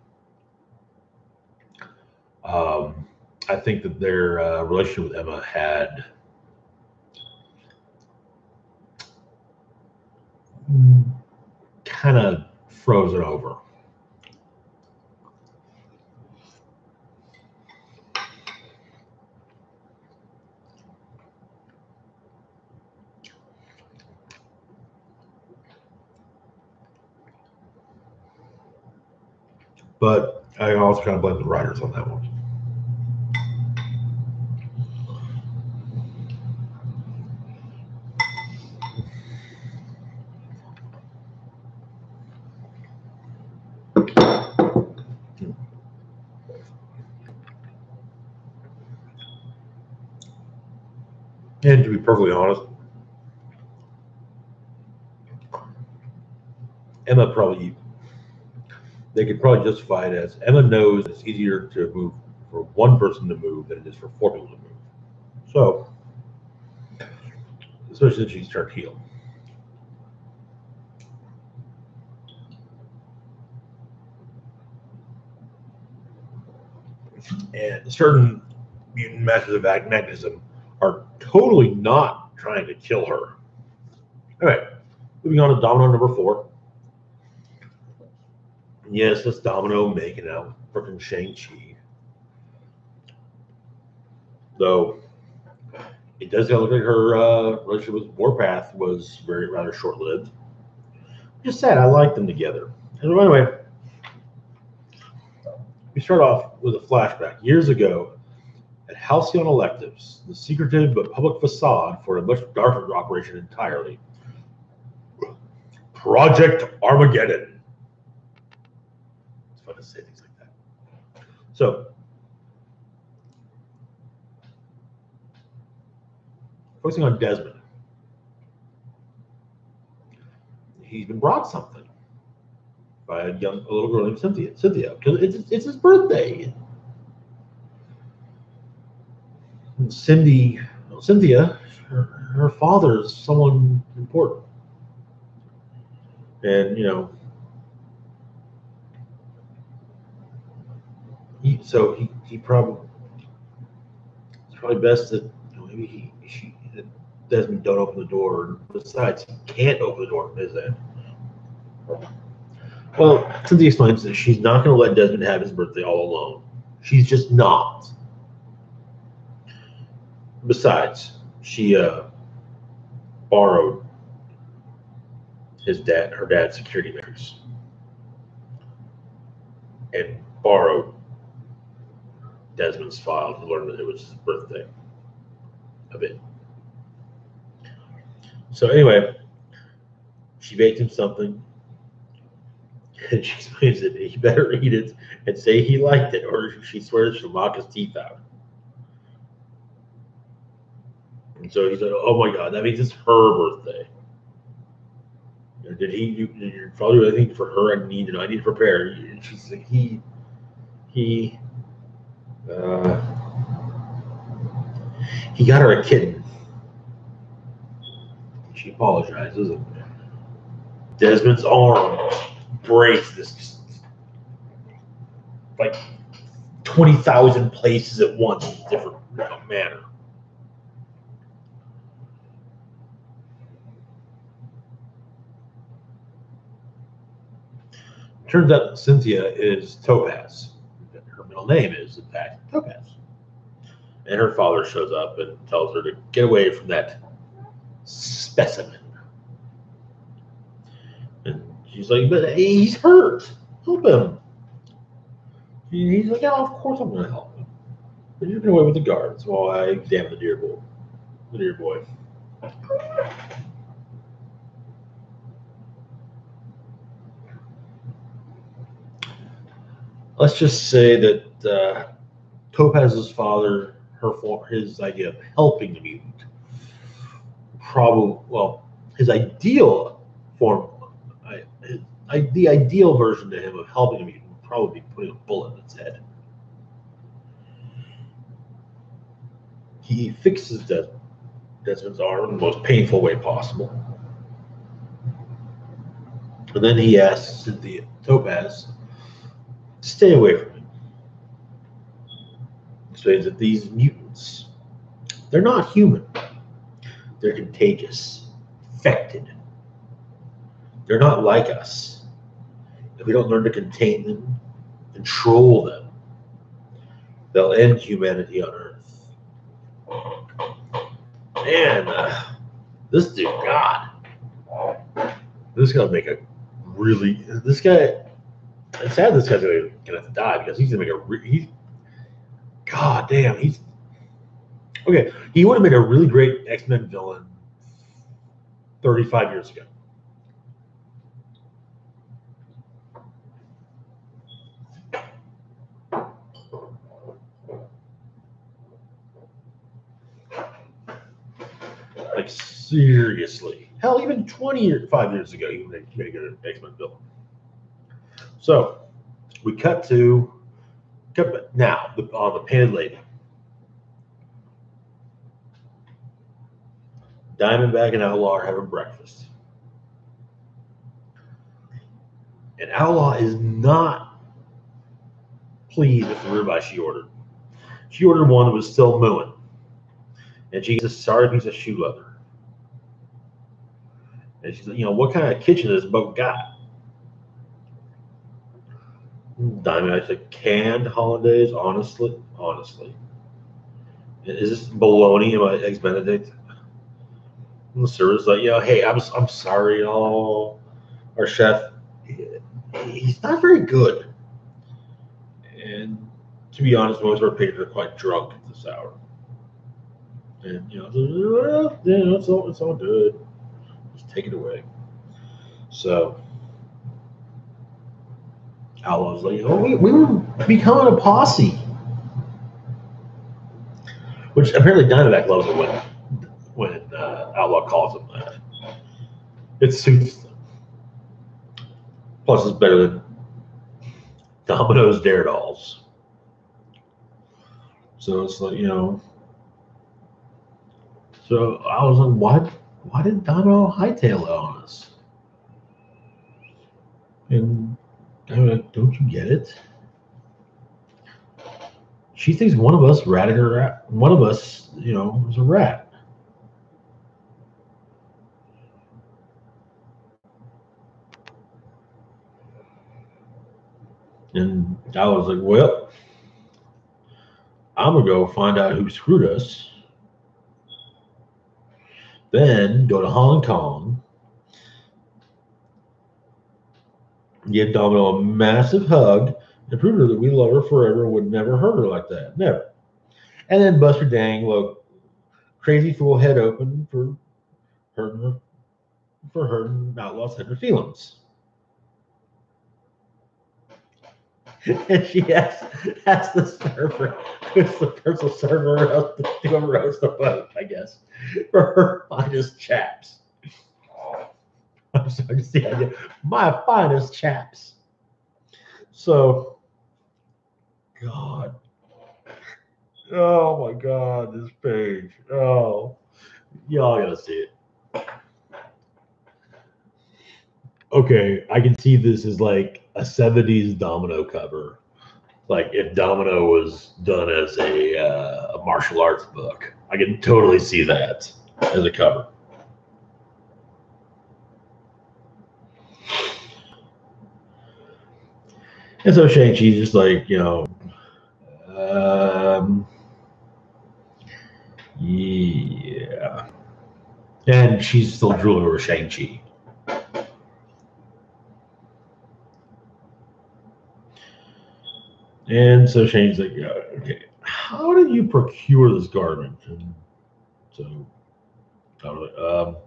I think that their relationship with Emma had kind of frozen over. But I also kind of blame the writers on that one. And to be perfectly honest, they could probably justify it as Emma knows it's easier to move for one person to move than it is for four people to move. So, especially since she's turned heel. And certain mutant masters of magnetism are totally not trying to kill her. All right, moving on to Domino number 4. Yes, that's Domino making out freaking Shang-Chi. Though it does look like her relationship with Warpath was rather short-lived. Just sad. I like them together. And anyway, we start off with a flashback. Years ago, at Halcyon Electives, the secretive but public facade for a much darker operation entirely. Project Armageddon. It's fun to say things like that. So, focusing on Desmond. He's been brought something by a little girl named Cynthia, because it's his birthday. And Cynthia, her father's someone important, and he probably, it's probably best that maybe Desmond don't open the door. Besides, he can't open the door from his end. Well, Cynthia explains that she's not going to let Desmond have his birthday all alone. She's just not. Besides, she borrowed her dad's security measures, and borrowed Desmond's file to learn that it was his birthday. A bit. So anyway, she baked him something, and she explains that he better eat it and say he liked it, or she swears she'll knock his teeth out. And so he said, "Oh my God, that means it's her birthday." did your father do anything for her? I need to know. I need to prepare. And she's like, uh, he got her a kitten. She apologizes, and Desmond's arm breaks this like 20,000 places at once in a different manner. Turns out that Cynthia is Topaz. Her middle name is, in fact, Topaz. And her father shows up and tells her to get away from that specimen. And she's like, but he's hurt. Help him. He's like, oh, of course I'm going to help him. But you're going away with the guards while I examine the dear boy. Let's just say that Topaz's father, his idea of helping the mutant, his ideal form, the ideal version to him of helping the mutant would probably be putting a bullet in its head. He fixes Desmond's arm in the most painful way possible. And then he asks Cynthia Topaz to stay away from him. Explains that these mutants, they're not human. They're contagious, infected. They're not like us. If we don't learn to contain them, control them, they'll end humanity on Earth. Man, this dude, God, this guy'll make a really. This guy. It's sad this guy's gonna have to die because he's gonna make God damn, he's okay. He would have made a really great X-Men villain 35 years ago. Like seriously, hell, even 25 years ago, he made a good X-Men villain. So we cut now on the Painted Lady. Diamondback and Outlaw are having breakfast. And Outlaw is not pleased with the ribeye she ordered. She ordered one that was still mooing. And she gets a sorry piece of shoe leather. And she's like, what kind of kitchen has this boat got? Diamond, I said, canned hollandaise, honestly. Is this bologna in my eggs Benedict? And the server's like, hey, I'm sorry, our chef, he's not very good. And to be honest, most of our patrons are quite drunk at this hour. And it's all good. Just take it away. So Outlaw's like, we were becoming a posse. Which apparently Diamondback loves it when Outlaw calls him that. It suits them. Plus, it's better than Domino's Daredolls. So it's like, So I was like, why did Domino hightail it on us? And I'm like, don't you get it? She thinks one of us ratted her out. One of us, was a rat. And I was like, well, I'm going to go find out who screwed us. Then go to Hong Kong. Give Domino a massive hug and prove to her that we love her forever and would never hurt her like that. Never. And then bust her dang crazy fool head open for hurting Outlaw's tender feelings. And she asked the server, who's the personal server, whoever owns the boat, I guess, for her finest chaps. I'm So I just the idea, my finest chaps. So, God. Oh my God, this page. Oh, y'all gotta see it. Okay, I can see this as like a 70s Domino cover. Like if Domino was done as a martial arts book, I can totally see that as a cover. And so Shang-Chi's just like, yeah. And she's still drooling over Shang-Chi. And so Shane's like, yeah, okay, how did you procure this garment? And so, I don't know,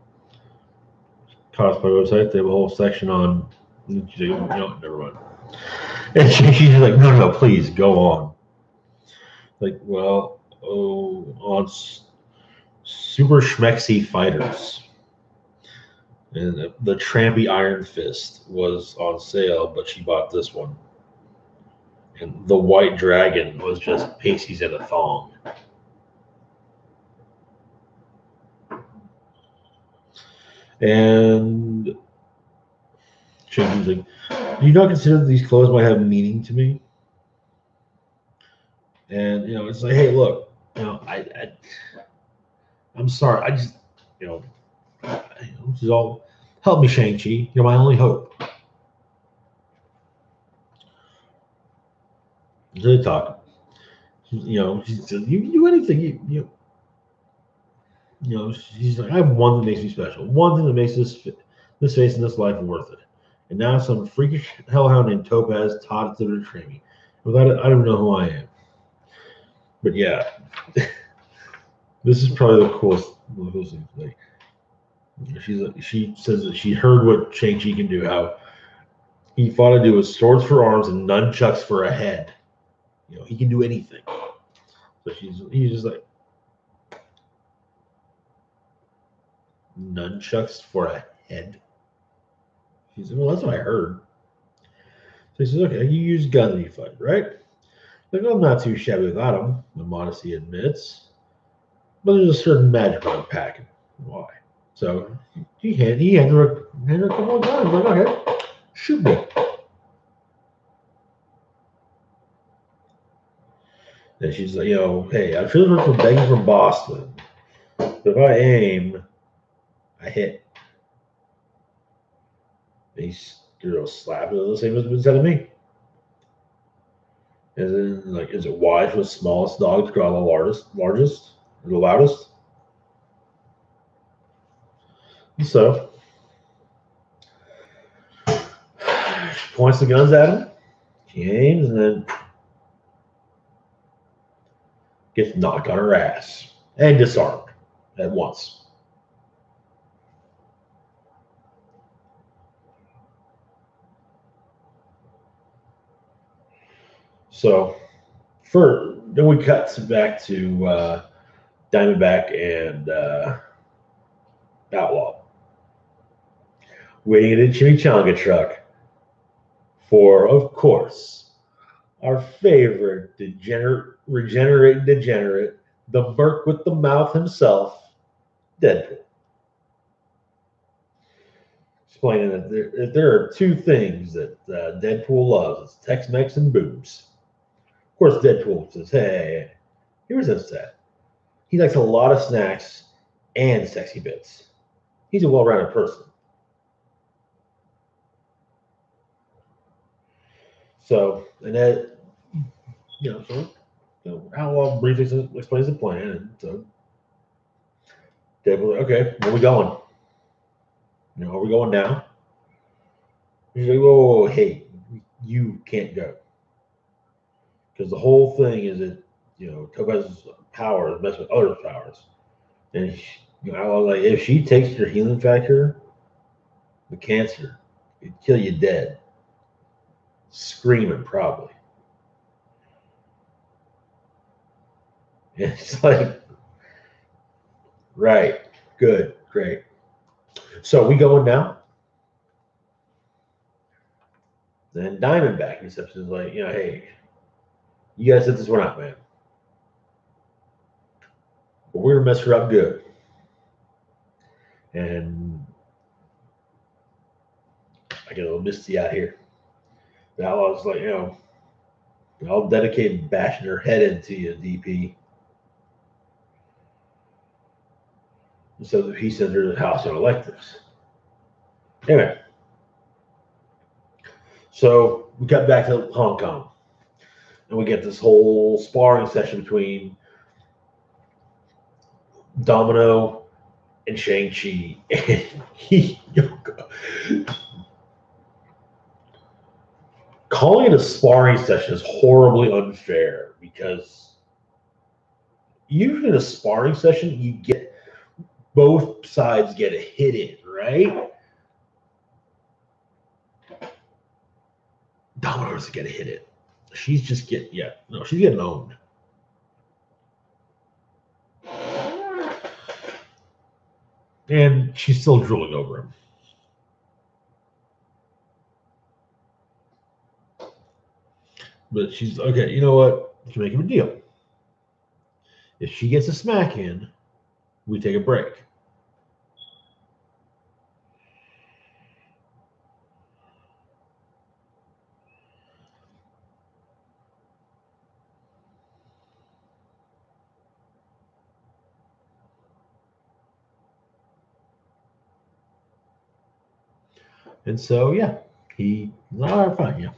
cosplay website, they have a whole section on, she's like, never mind. And she's like, no, please, go on. Like, well, on Super Schmexy Fighters. And the Trampy Iron Fist was on sale, but she bought this one. And the White Dragon was just pasties and a thong. And Shane's like, do you not consider that these clothes might have meaning to me? And it's like, hey, look, I'm sorry, I just, this is all. Help me, Shang-Chi. You're my only hope. So they talk. She said, you can do anything. She's like, I have one that makes me special. One thing that makes this face and this life worth it. And now some freakish hellhound named Topaz taught it to train me. Without it, I don't know who I am. But yeah, this is probably the coolest thing. Like, she says that she heard what Shang-Chi can do. How he fought to do with swords for arms and nunchucks for a head. He can do anything. So he's just like, nunchucks for a head. He said, well, that's what I heard. So he says, okay, you use guns when you fight, right? Like, I'm not too shabby without them, the modesty admits. But there's a certain magic on packing. Why? So he hands her a couple of guns. Like, okay, shoot me. And she's like, hey, I'm feeling for begging from Boston. But if I aim, I hit. And he's slap it the same as been said to me. And then, like, is it wise for the smallest dog to growl the largest, or the loudest? And so, she points the guns at him. She aims and then gets knocked on her ass and disarmed at once. So, then we cut back to Diamondback and Outlaw waiting in a chimichanga truck for, of course, our favorite regenerating degenerate, the Merc with the mouth himself, Deadpool. Explaining that there are two things that Deadpool loves: it's Tex-Mex and boobs. Of course, Deadpool says, "Hey, here's that. He likes a lot of snacks and sexy bits. He's a well-rounded person." So, and that, Outlaw briefly explains the plan, and so Deadpool's like, okay, where are we going? Are we going now? He's like, whoa, hey, you can't go. Because the whole thing is that, Topaz's power is messing with other powers. And, I was like, if she takes your healing factor, the cancer, it'd kill you dead. Screaming, probably. And it's like, right, good, great. So we going now? Then Diamondback steps in, like, hey, you guys set this one out, man. But we're gonna mess her up good. And I get a little misty out here. The Outlaw's like, I'll dedicate bashing her head into you, DP. So he sends her to the House of Electives. Anyway, so we got back to Hong Kong, and we get this whole sparring session between Domino and Shang-Chi. And calling it a sparring session is horribly unfair, because usually in a sparring session, you get both sides get a hit in, right? Domino doesn't get a hit in. She's just she's getting owned. And she's still drooling over him. But she's, okay, you know what? You can make him a deal. If she gets a smack in, we take a break. And so, yeah, he's all right, fine, yeah.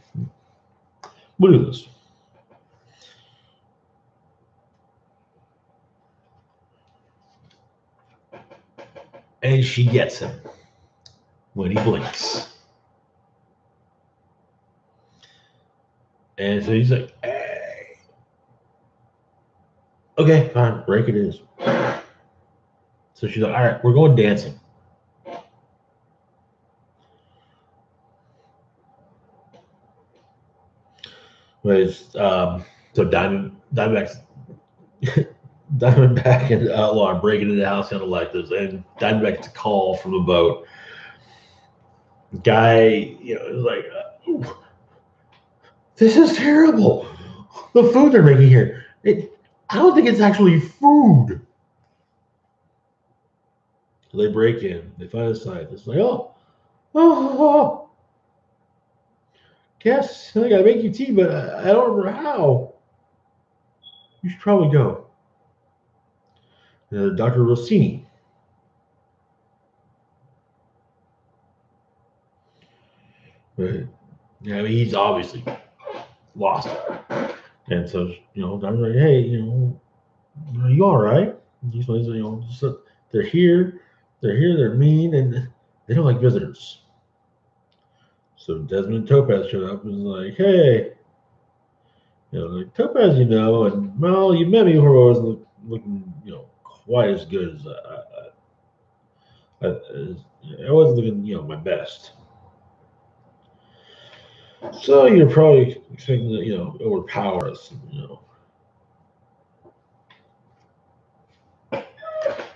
We'll do this. And she gets him when he blinks. And so he's like, hey. Okay, fine, break it is. So she's like, all right, we're going dancing. So Diamondback and Outlaw are breaking into the House of Electives, and Diamondback gets a call from the boat. Guy, is like, this is terrible. The food they're making here, I don't think it's actually food. So they break in, they find a site. It's like, oh. Guess I gotta make you tea, but I don't remember how. You should probably go. Dr. Rossini. Right. Yeah, I mean, he's obviously lost it. And so, I'm like, hey, are you all right? He's like, they're here, they're mean, and they don't like visitors. So Desmond and Topaz showed up and was like, hey, like Topaz, and well, you met me before I wasn't looking, quite as good as I wasn't looking, my best. So you're probably expecting to, overpower us,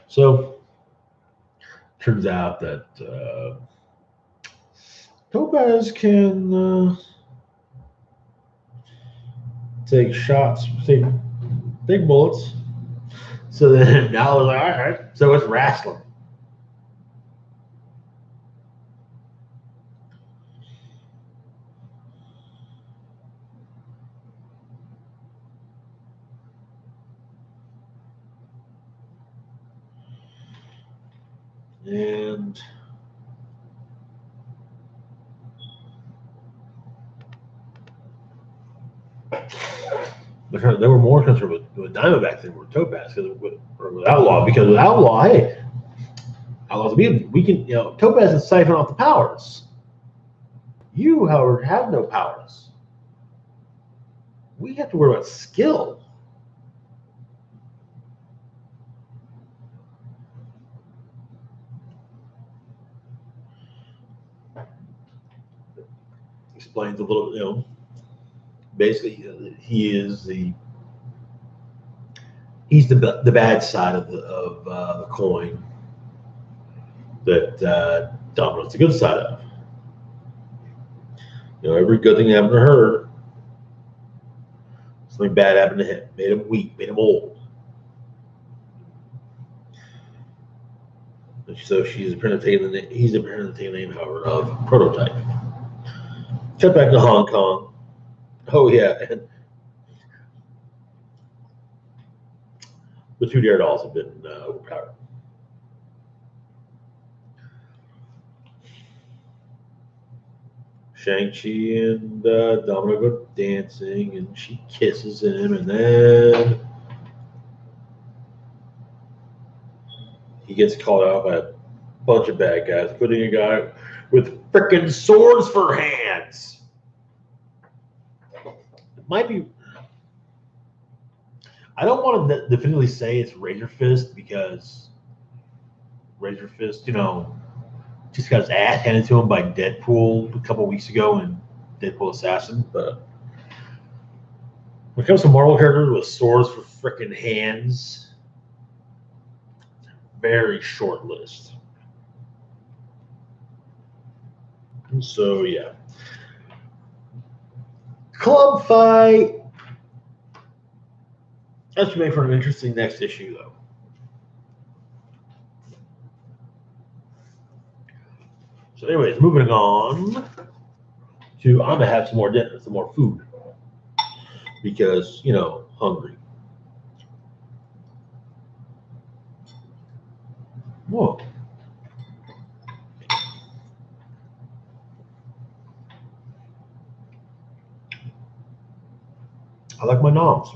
So turns out that Topaz can take shots, take big bullets. So then now we're like, all right, so it's wrestling. And they were more concerned with Diamondback than with Topaz, or with Outlaw, because with Outlaw, hey, Outlaw's we can, Topaz can siphon off the powers. You, however, have no powers. We have to worry about skill. Explains a little, basically he's the bad side of the coin that Domino's the good side of. You know, every good thing that happened to her, something bad happened to him. Made him weak, made him old. And so he's apparently taking the name, however, of Prototype. Cut back to Hong Kong. Oh yeah, and the two Daredevils have been overpowered. Shang-Chi and Domino go dancing, and she kisses him, and then he gets called out by a bunch of bad guys, including a guy with frickin' swords for hands. It might be. I don't want to definitively say it's Razor Fist because Razor Fist, you know, just got his ass handed to him by Deadpool a couple weeks ago in Deadpool Assassin. But when it comes to Marvel characters with swords for frickin' hands, very short list. And so, yeah. Club fight. That should make for an interesting next issue, though. So, anyways, moving on to I'm gonna have some more dinner, some more food, because you know, hungry. Whoa. I like my noms.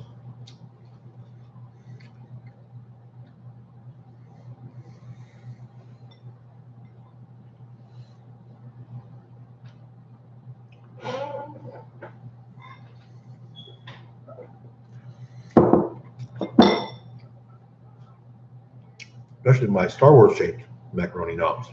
Especially my Star Wars shaped macaroni noms.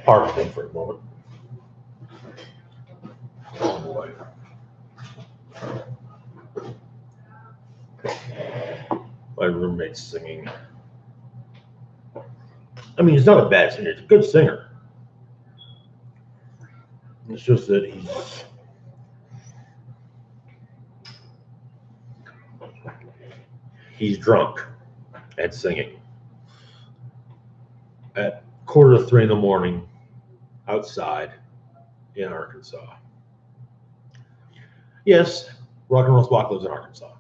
Pardon me for a moment. Oh boy. My roommate's singing. I mean, he's not a bad singer. He's a good singer. It's just that he's drunk and singing at 2:45 in the morning outside in Arkansas. Yes, Rock and Roll Spock lives in Arkansas.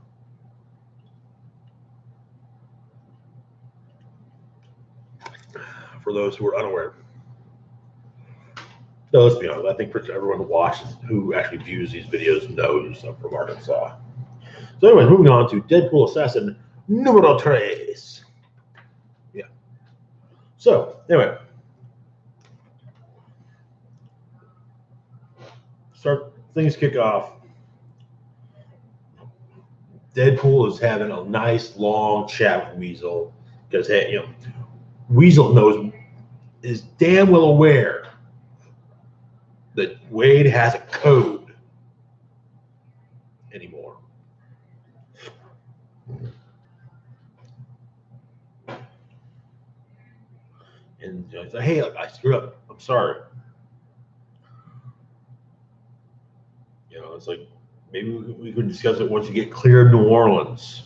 For those who are unaware. No, let's be honest. I think everyone who watches, who actually views these videos, knows I'm from Arkansas. So, anyway, moving on to Deadpool Assassin numero 3. Yeah. So, anyway, things kick off. Deadpool is having a nice long chat with Weasel because, hey, you know, Weasel is damn well aware that Wade has a code anymore. And you know, he's like, hey, look, I screwed up. I'm sorry. You know, it's like, maybe we could discuss it once you get clear of New Orleans.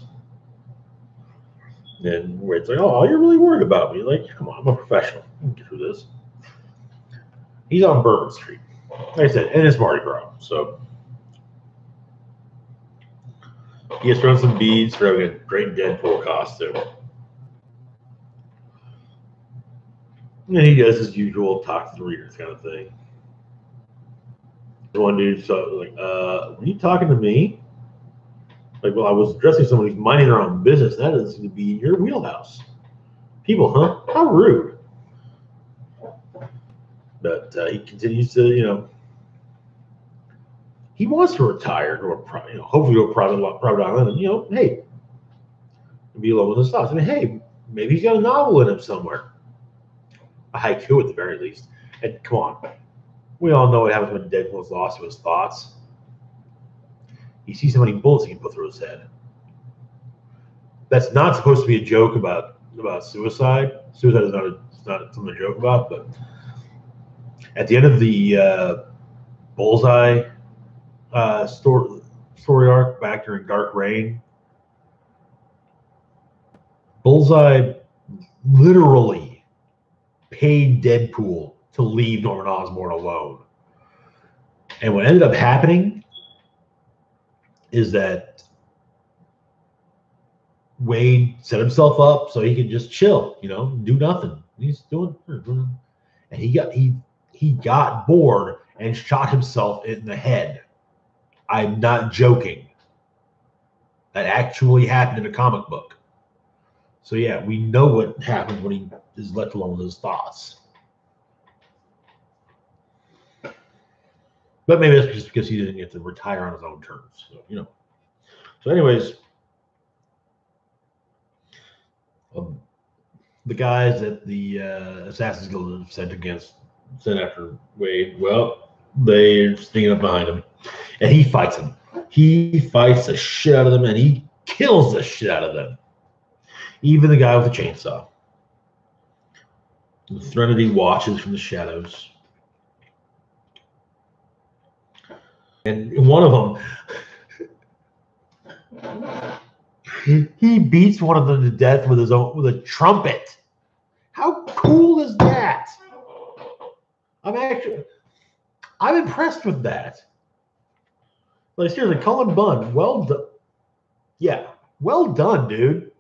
And Wade's like, oh, you're really worried about me. Like, come on, I'm a professional. I can get through this. He's on Bourbon Street. Like I said, and it's Mardi Gras. So he gets thrown some beads for having a great Deadpool costume. And he does his usual talk to the readers kind of thing. One dude like, were you talking to me? Like, well, I was addressing someone who's minding their own business. That doesn't seem to be in your wheelhouse. People, huh? How rude. But he continues to, you know, he wants to retire to a, you know, hopefully to a private island, and, you know, hey, be alone with his thoughts. I mean, hey, maybe he's got a novel in him somewhere, a haiku at the very least. And come on, we all know what happens when Deadpool's lost to his thoughts. He sees how many bullets he can put through his head. That's not supposed to be a joke about suicide. Suicide is not something to joke about. But at the end of the Bullseye story arc back during Dark Reign, Bullseye literally paid Deadpool to leave Norman Osborn alone. And what ended up happening is that Wade set himself up so he could just chill, do nothing. He's doing, and he got bored and shot himself in the head. I'm not joking. That actually happened in a comic book. So yeah, we know what happens when he is left alone with his thoughts. But maybe that's just because he didn't get to retire on his own terms. So, So anyways, the guys that the Assassin's Guild have sent after Wade, well, they're sneaking up behind him. And he fights them. He fights the shit out of them, and he kills the shit out of them. Even the guy with the chainsaw. The Threnody watches from the shadows. And one of them, he beats one of them to death with a trumpet. How cool is that? I'm impressed with that. Like seriously, Cullen Bunn, well done. Yeah, well done, dude.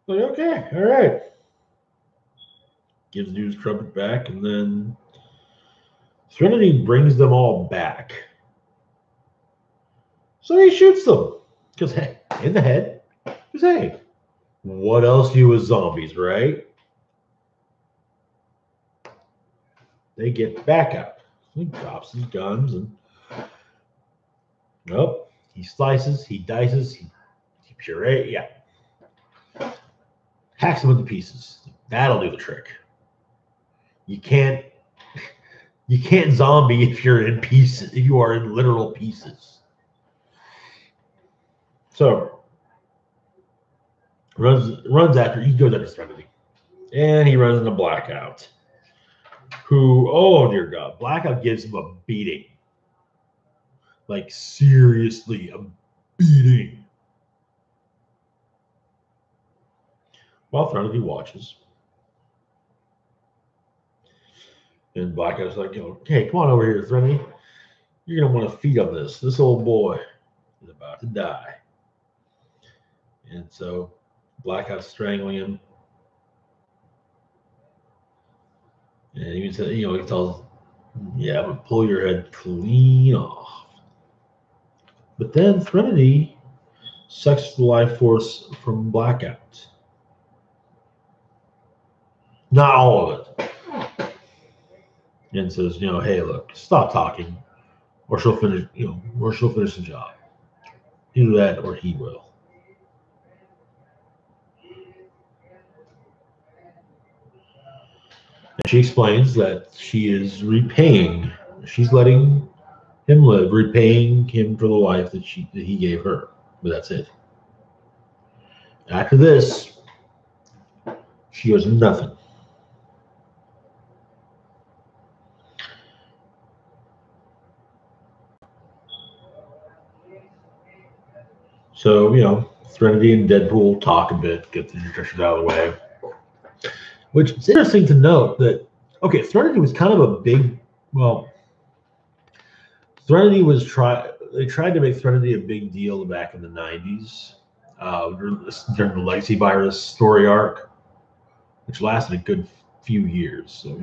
Like, okay, all right. Gives dude's trumpet back, and then Threnody brings them all back. So he shoots them. Because, hey, in the head. Because, hey, what else do with zombies, right? They get back up. He drops his guns and nope. He slices, he dices, he puree, yeah. Hacks them into pieces. That'll do the trick. You can't zombie if you're in pieces, if you are in literal pieces. So runs after, he goes after Threnody. And he runs into Blackout. Who, oh dear God, Blackout gives him a beating. Like seriously, a beating. While Threnody watches. And Blackout's like, hey, come on over here, Threnody. You're going to want to feed on this. This old boy is about to die. And so Blackout's strangling him. And he said, he tells, yeah, I'm going to pull your head clean off. But then Threnody sucks the life force from Blackout. Not all of it. And says, hey, look, stop talking, or she'll finish, or she'll finish the job. Either that, or he will. And she explains that she is repaying. She's letting him live, repaying him for the life that he gave her. But that's it. After this, she owes him nothing. So, Threnody and Deadpool talk a bit, get the introductions out of the way. Which it's interesting to note that, okay, Threnody was kind of a big, Threnody they tried to make Threnody a big deal back in the 90s during the Legacy Virus story arc, which lasted a good few years. So,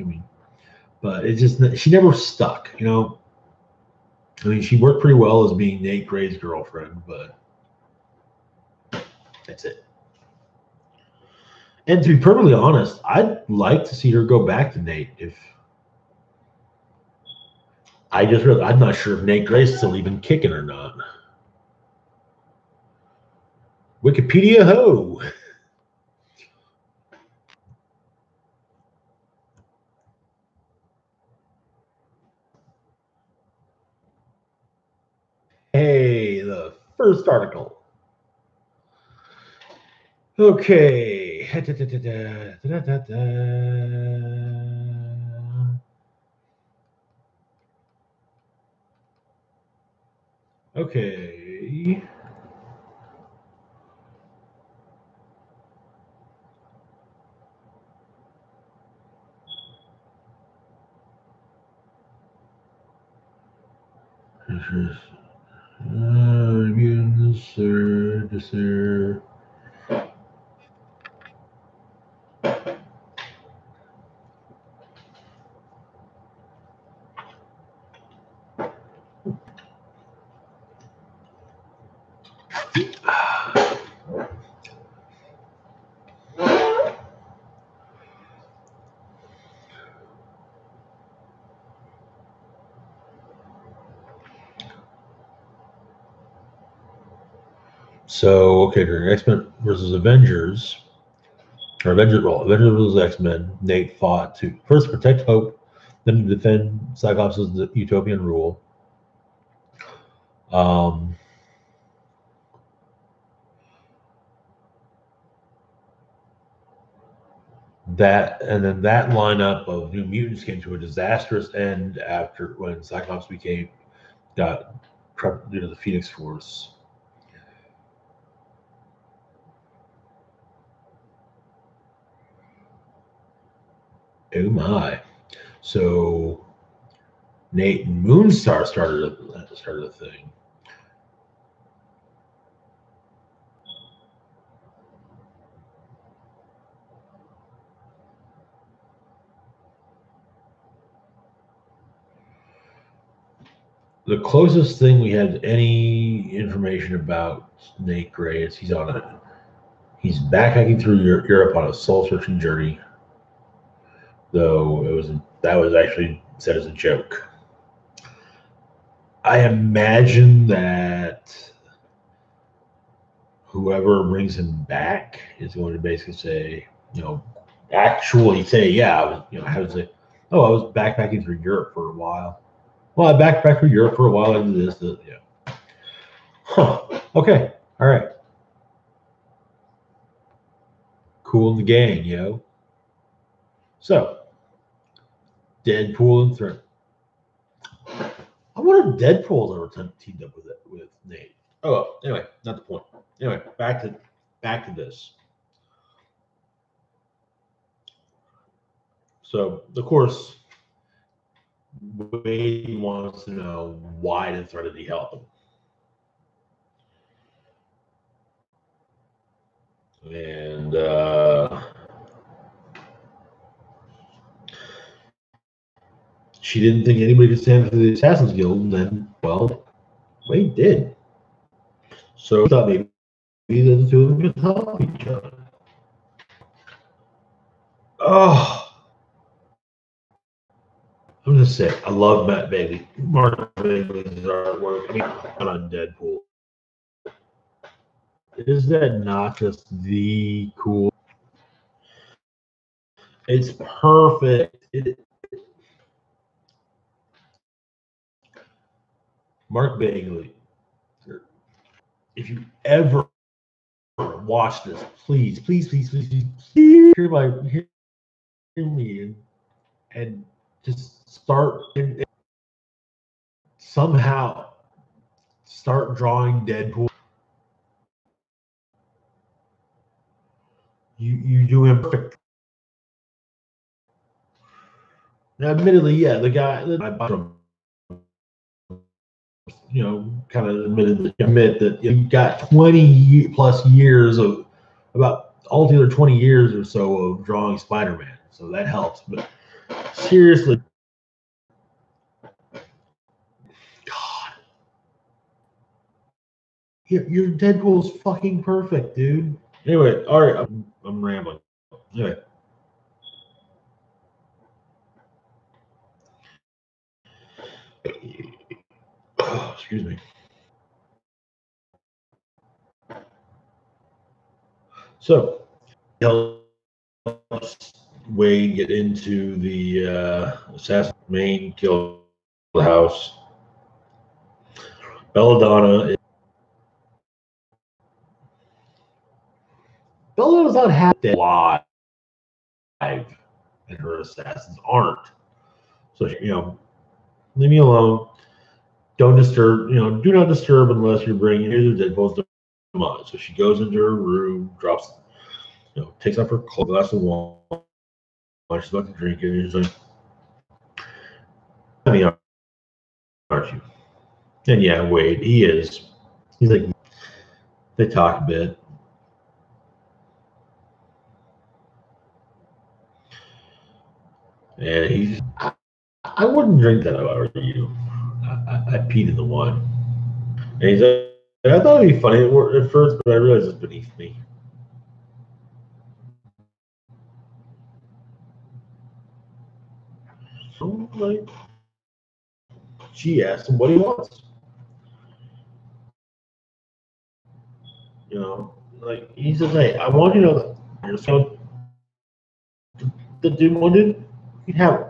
but it just, she never stuck, she worked pretty well as being Nate Gray's girlfriend, but that's it. And to be perfectly honest, I'd like to see her go back to Nate I'm not sure if Nate Gray's still even kicking or not. Wikipedia ho! First article. Okay. Okay. So, okay, during X-Men versus Avengers, or Avengers versus X-Men, Nate fought to first protect Hope, then to defend Cyclops' utopian rule. That lineup of New Mutants came to a disastrous end after when Cyclops got trapped due to the Phoenix Force. Oh my! So Nate and Moonstar started a thing. The closest thing we had any information about Nate Gray is he's backpacking through Europe on a soul-searching journey. Though that was actually said as a joke. I imagine that whoever brings him back is going to basically say, actually say, yeah, I was backpacking through Europe for a while. Well, I backpacked through Europe for a while into this, yeah. Huh. Okay. All right. Cool in the gang, yo. So, Deadpool and Threat. I wonder if Deadpool's ever teamed up with Nate. Oh, well, anyway, not the point. Anyway, back to this. So, of course, Wade wants to know why did Threadity help him? And she didn't think anybody could stand for the Assassin's Guild, and then, well, Wade did. So I thought maybe the two of them could help each other. Oh, I'm gonna say I love Matt Bailey. Mark Bailey's artwork. I mean, on Deadpool. Is that not just the cool? It's perfect. Mark Bailey. If you ever watch this, please hear me and just start and somehow start drawing Deadpool. You do him perfect. Now, admittedly, yeah, the guy kind of admit that you got 20 plus years of about altogether 20 years or so of drawing Spider-Man, so that helps. But seriously, God, your Deadpool's fucking perfect, dude. Anyway, all right, I'm rambling. Anyway. Oh, excuse me. So, helps Wade get into the assassin main kill house. Belladonna Bella's not happy alive, and her assassins aren't. So leave me alone. Don't disturb. Do not disturb unless you're bringing the dead bones to mine. So she goes into her room, drops, takes off her glass of wine. She's about to drink it, and she's like, "I mean, aren't you?" And yeah, Wade, he is. He's like, they talk a bit. And he's, I wouldn't drink that if I were you. I peed in the wine. And he's like, I thought it'd be funny at first, but I realized it's beneath me. So, like, she asked him what he wants. Like, he says, hey, I want you to know that the dude wanted, you can have it.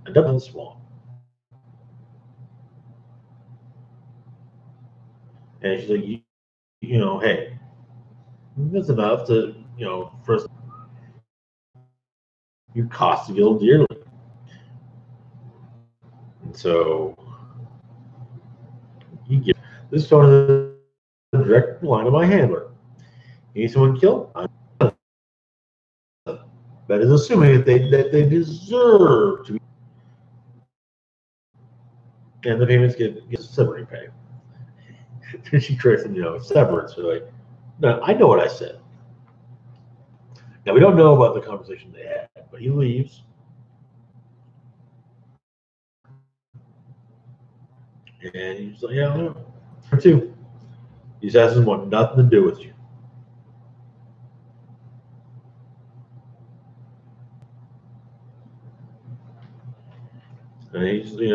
And up in the swamp. And she's like, hey, that's enough to, for us, you cost a little dearly. And so, you give this phone is a direct line to my handler. You need someone killed? That is assuming that they deserve to be. And the payments get severance pay. She corrects them, severance. They're like, no, I know what I said. Now, we don't know about the conversation they had, but he leaves. And he's like, yeah, I know. Her too. These assassins want nothing to do with you. And he's, he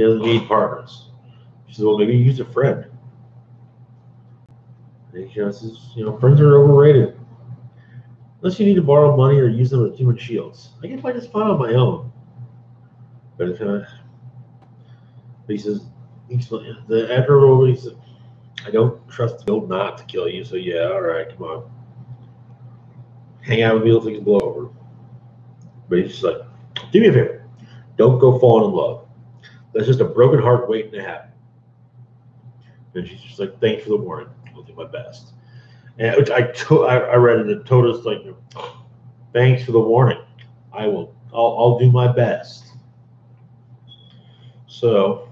doesn't need partners. She said, well, maybe use a friend. And he says, friends are overrated. Unless you need to borrow money or use them as human shields. I can find this fine on my own. But if he says, after a while, he said, I don't trust the guild not to kill you, so yeah, all right, come on. Hang out with me until things blow over. But he's just like, do me a favor. Don't go falling in love. That's just a broken heart waiting to happen. And she's just like, thanks for the warning. I'll do my best. And which I read it and told us, like, thanks for the warning. I'll do my best. So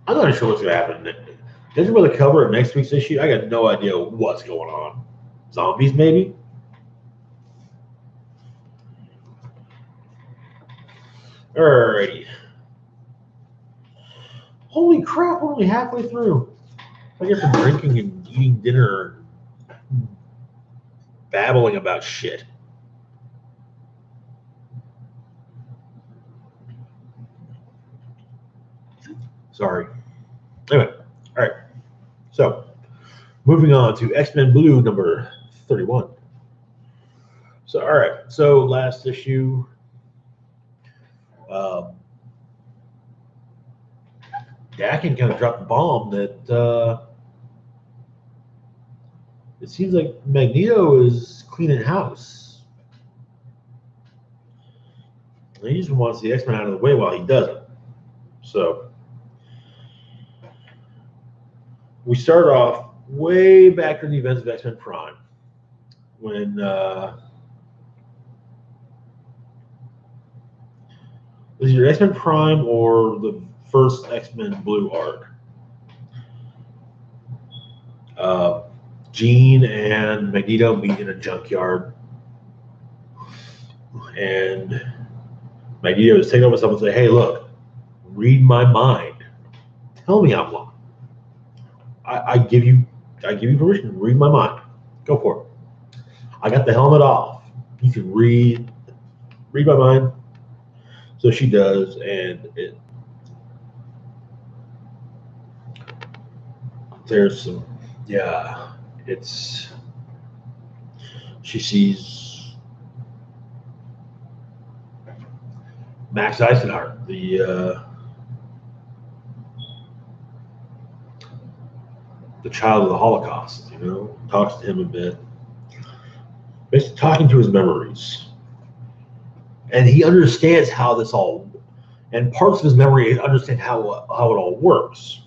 I'm not sure what's going to happen. Judging by the cover of next week's issue, I got no idea what's going on. Zombies, maybe? Alrighty. Holy crap, we're only halfway through. I guess I'm drinking and eating dinner and babbling about shit. Sorry. Anyway, all right. So, moving on to X-Men Blue number 31. So, all right. So, last issue, Dakin kind of dropped the bomb that it seems like Magneto is cleaning house. And he just wants the X-Men out of the way while he does it. So, we start off way back in the events of X-Men Prime when was it X-Men Prime or the first X-Men Blue arc? Jean and Magneto meet in a junkyard, and Magneto is taking over someone and say, "Hey, look, read my mind. Tell me I'm wrong. I give you permission to read my mind. Go for it. I got the helmet off. You can read my mind." So she does, and there's some, she sees Max Eisenhardt, the the child of the Holocaust, talks to him a bit, basically talking to his memories. And he understands how this all, and parts of his memory understand how it all works.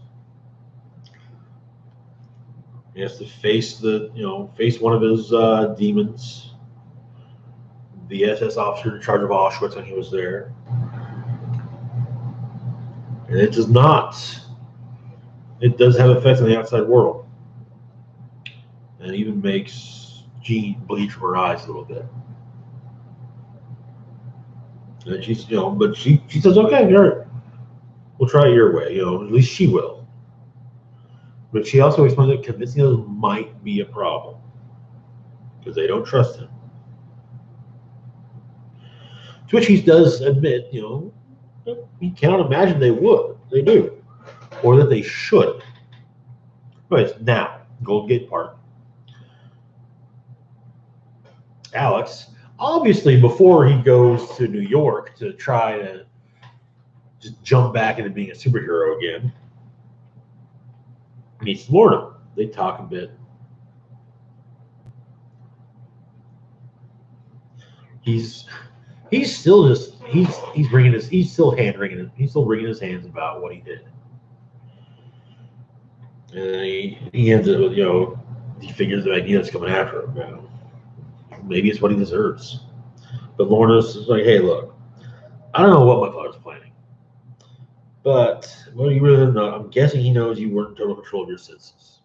He has to face face one of his demons, the SS officer in charge of Auschwitz when he was there. And it does have effects on the outside world. And it even makes Jean bleed from her eyes a little bit. And she's, but she says, okay, all right, we'll try it your way, at least she will. But she also explains that convincing others might be a problem because they don't trust him. To which he does admit, he cannot imagine they do, or that they should. Right, now, Golden Gate Park. Alex, obviously before he goes to New York to try to just jump back into being a superhero again, meets Lorna. They talk a bit. He's still just he's still wringing his hands about what he did. And he ends it with, he figures the idea that's coming after him. Maybe it's what he deserves. But Lorna's like, hey, look, I don't know what my father's planning. But well, you really don't know. I'm guessing he knows you weren't in total control of your senses.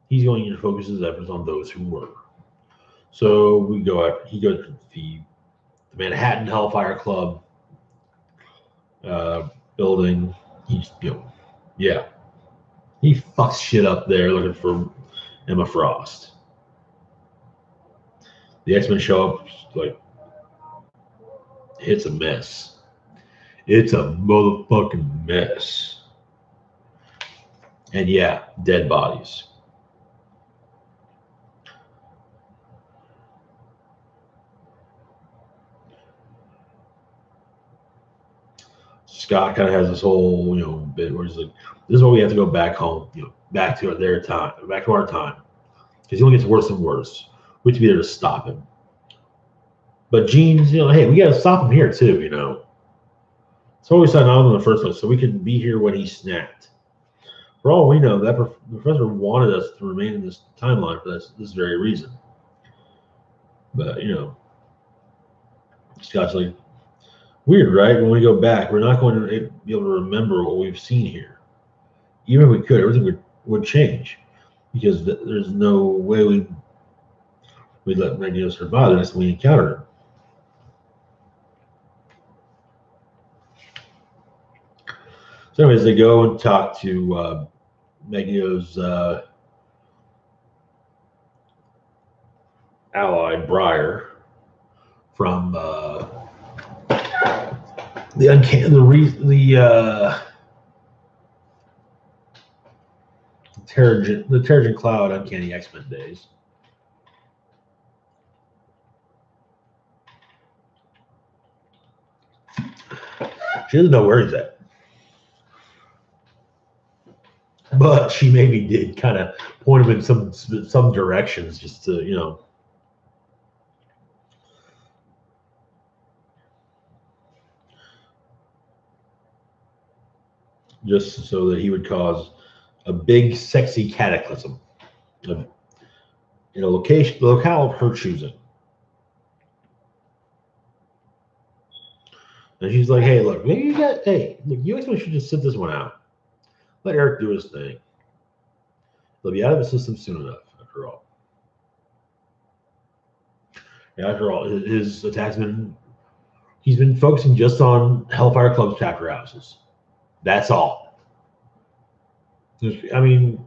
He's going to focus his efforts on those who were. So he goes to the Manhattan Hellfire Club building. He fucks shit up there looking for Emma Frost. The X-Men show up, like, it's a mess. It's a motherfucking mess. And yeah, dead bodies. Scott kind of has this whole, bit where he's like, this is why we have to go back home, back to our time. Because he only gets worse and worse. We have to be there to stop him. But Jean's, hey, we got to stop him here too, So we signed on in the first place, so we could be here when he snapped. For all we know, that professor wanted us to remain in this timeline for this very reason. But, Scott's like, weird, right? When we go back, we're not going to be able to remember what we've seen here. Even if we could, everything would change. Because there's no way we'd let Magneto survive the next time we encountered him. So anyways, they go and talk to Magneto's ally, Briar, from the Terrigen Cloud Uncanny X-Men days. She doesn't know where he's at. But she maybe did kind of point him in some directions just to, just so that he would cause a big, sexy cataclysm in a locale of her choosing. And she's like, hey, look, maybe you guys should just sit this one out. Let Eric do his thing. He'll be out of the system soon enough, after all. And after all, his attack's he's been focusing just on Hellfire Club's chapter houses. That's all. I mean,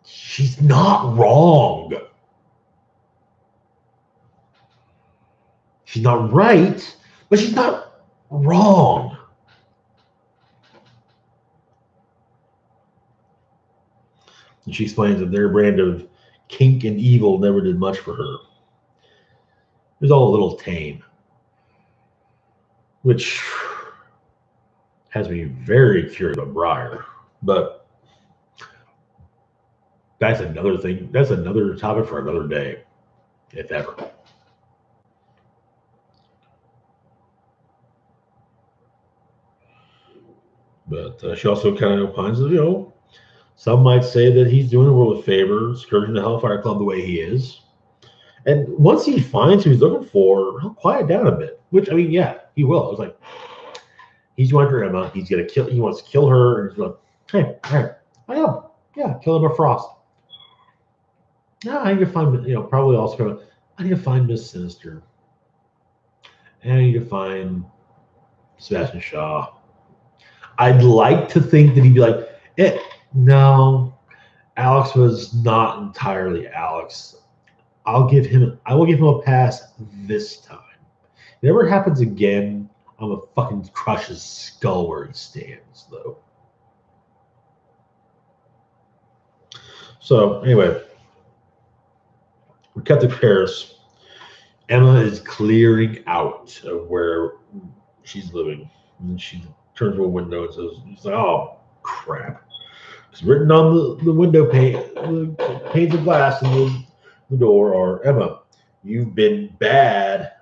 she's not wrong. She's not right, but she's not wrong. And she explains that their brand of kink and evil never did much for her. It was all a little tame. Which, has me very curious about Briar. But that's another thing. That's another topic for another day, if ever. But she also kind of opines that, some might say that he's doing the world a favor, skirting the Hellfire Club the way he is. And once he finds who he's looking for, he'll quiet down a bit. Which, I mean, yeah, he will. It's like, he's going after Emma. He's going to kill. He wants to kill her. And he's going, hey, I know. Yeah, kill him a Frost. No, I need to find, probably also, I need to find Miss Sinister. And I need to find Sebastian Shaw. I'd like to think that he'd be like, no, Alex was not entirely Alex. I will give him a pass this time. If it ever happens again, I'm gonna fucking crush his skull where he stands, though. So anyway, we cut to Paris. Emma is clearing out of where she's living, and she turns to a window and says, "She's like, oh crap." It's written on the window pane, the panes of glass in the door are, Emma, you've been bad.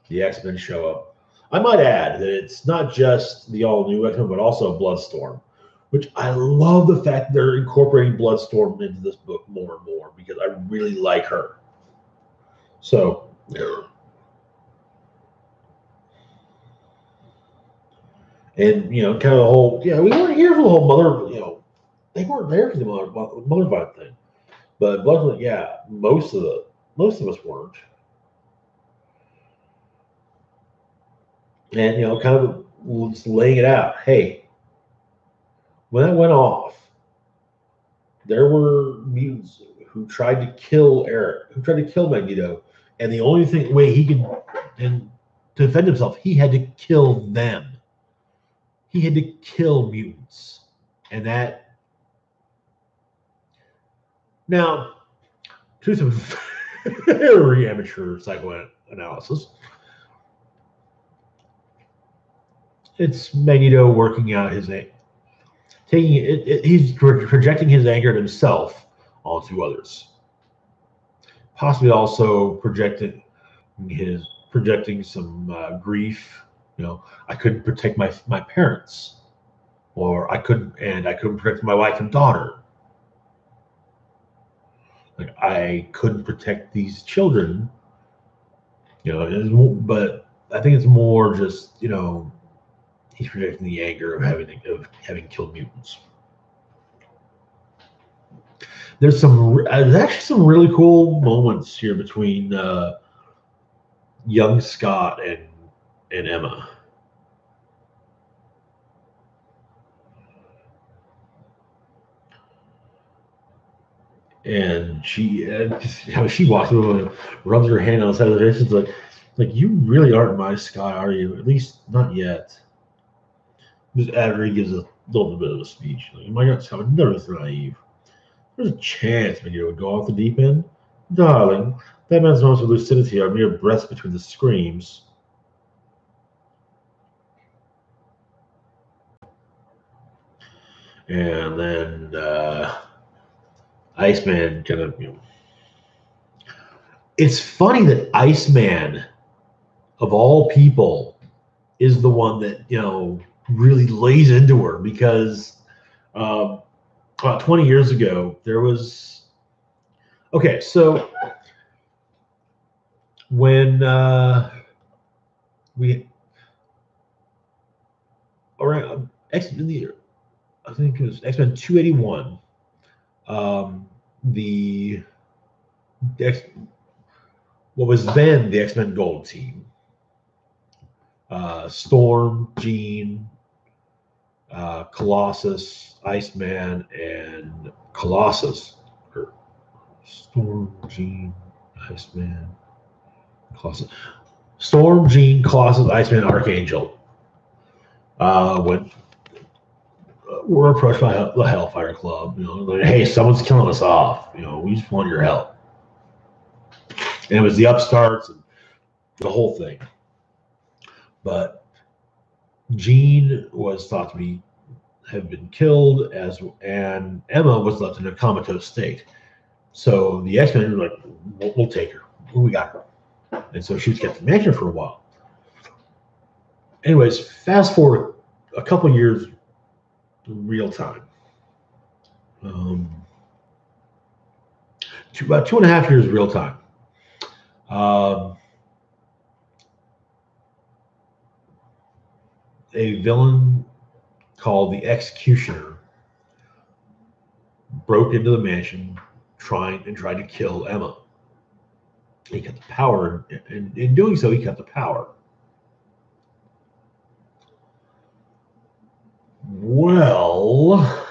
The X-Men show up. I might add that it's not just the all-new X-Men, but also Bloodstorm, which I love the fact they're incorporating Bloodstorm into this book more and more because I really like her. So, and kind of the whole, we weren't here for the whole mother, they weren't there for the mother vibe thing, but Bloodline, most of us weren't, and kind of just laying it out. Hey, when that went off, there were mutants who tried to kill Eric, who tried to kill Magneto, and the only way he could, and to defend himself, he had to kill them. He had to kill mutants. And that, now, to some very amateur psychoanalysis, it's Magneto working out his, he's projecting his anger at himself onto others. Possibly also projecting some grief. I couldn't protect my parents, or I couldn't protect my wife and daughter. Like, I couldn't protect these children. But I think it's more just he's projecting the anger of having killed mutants. There's actually some really cool moments here between young Scott and Emma. And she walks over and rubs her hand on the side of the face. It's like you really aren't my Scott, are you? At least not yet. Just after he gives a little bit of a speech, like, my God, Scott, never so naive. There's a chance Magneto would go off the deep end. Darling, that man's moments of lucidity are mere breaths between the screams. And then Iceman kind of, it's funny that Iceman, of all people, is the one that, really lays into her, because about 20 years ago, there was, okay, so when we, around I think it was X-Men 281, what was then the X-Men Gold Team, Storm, Jean, Colossus, Iceman, and Colossus. Storm, Jean, Iceman, Colossus. Storm, Jean, Colossus, Iceman, Archangel. We're approached by the Hellfire Club. Like, hey, someone's killing us off. We just want your help. And it was the upstarts and the whole thing. But Jean was thought to have been killed, and Emma was left in a comatose state. So the X-Men were like, we'll take her. We got her. And so she was kept in the mansion for a while. Anyways, fast forward a couple years, real time. About 2.5 years real time. A villain called the Executioner broke into the mansion tried to kill Emma. He cut the power, and in doing so, he cut the power. Well,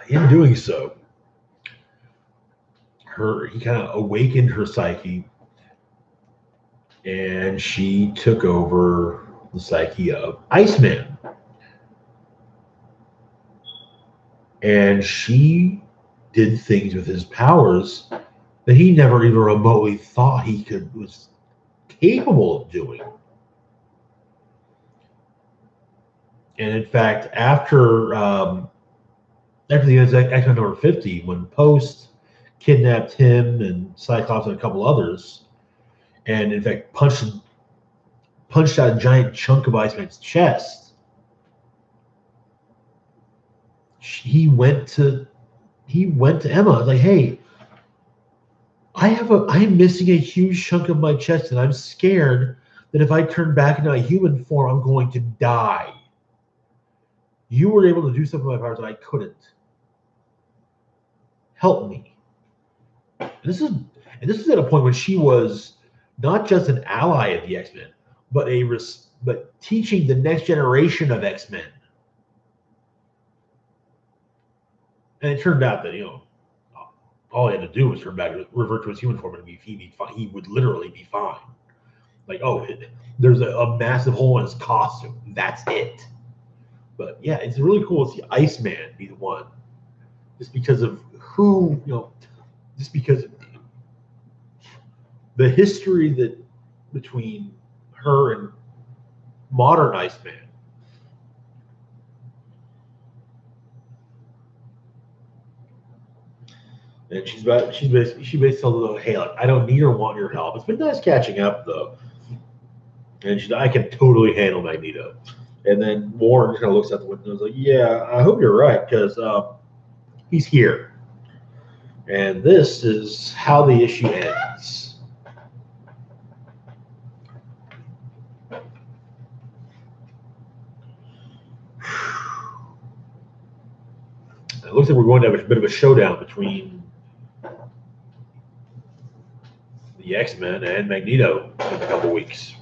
in doing so, he kind of awakened her psyche, and she took over the psyche of Iceman. And she did things with his powers that he never even remotely thought he was capable of doing. And in fact, after the X-Men number 50, when Post kidnapped him and Cyclops and a couple others, and in fact punched out a giant chunk of Iceman's chest, he went to Emma like, hey, I'm missing a huge chunk of my chest, and I'm scared that if I turn back into a human form, I'm going to die. You were able to do something with my powers that I couldn't. Help me. And this is at a point when she was not just an ally of the X-Men, but teaching the next generation of X-Men. And it turned out that, all he had to do was turn back, revert to his human form, and he would literally be fine. Like, there's a massive hole in his costume. That's it. But yeah, it's really cool to see Iceman be the one, just because of just because of the history that between her and modern Iceman. And she basically told them, hey, I don't need or want your help. It's been nice catching up, though. And I can totally handle Magneto. And then Warren kind of looks out the window and is like, yeah, I hope you're right, because he's here. And this is how the issue ends. It looks like we're going to have a bit of a showdown between the X-Men and Magneto in a couple weeks.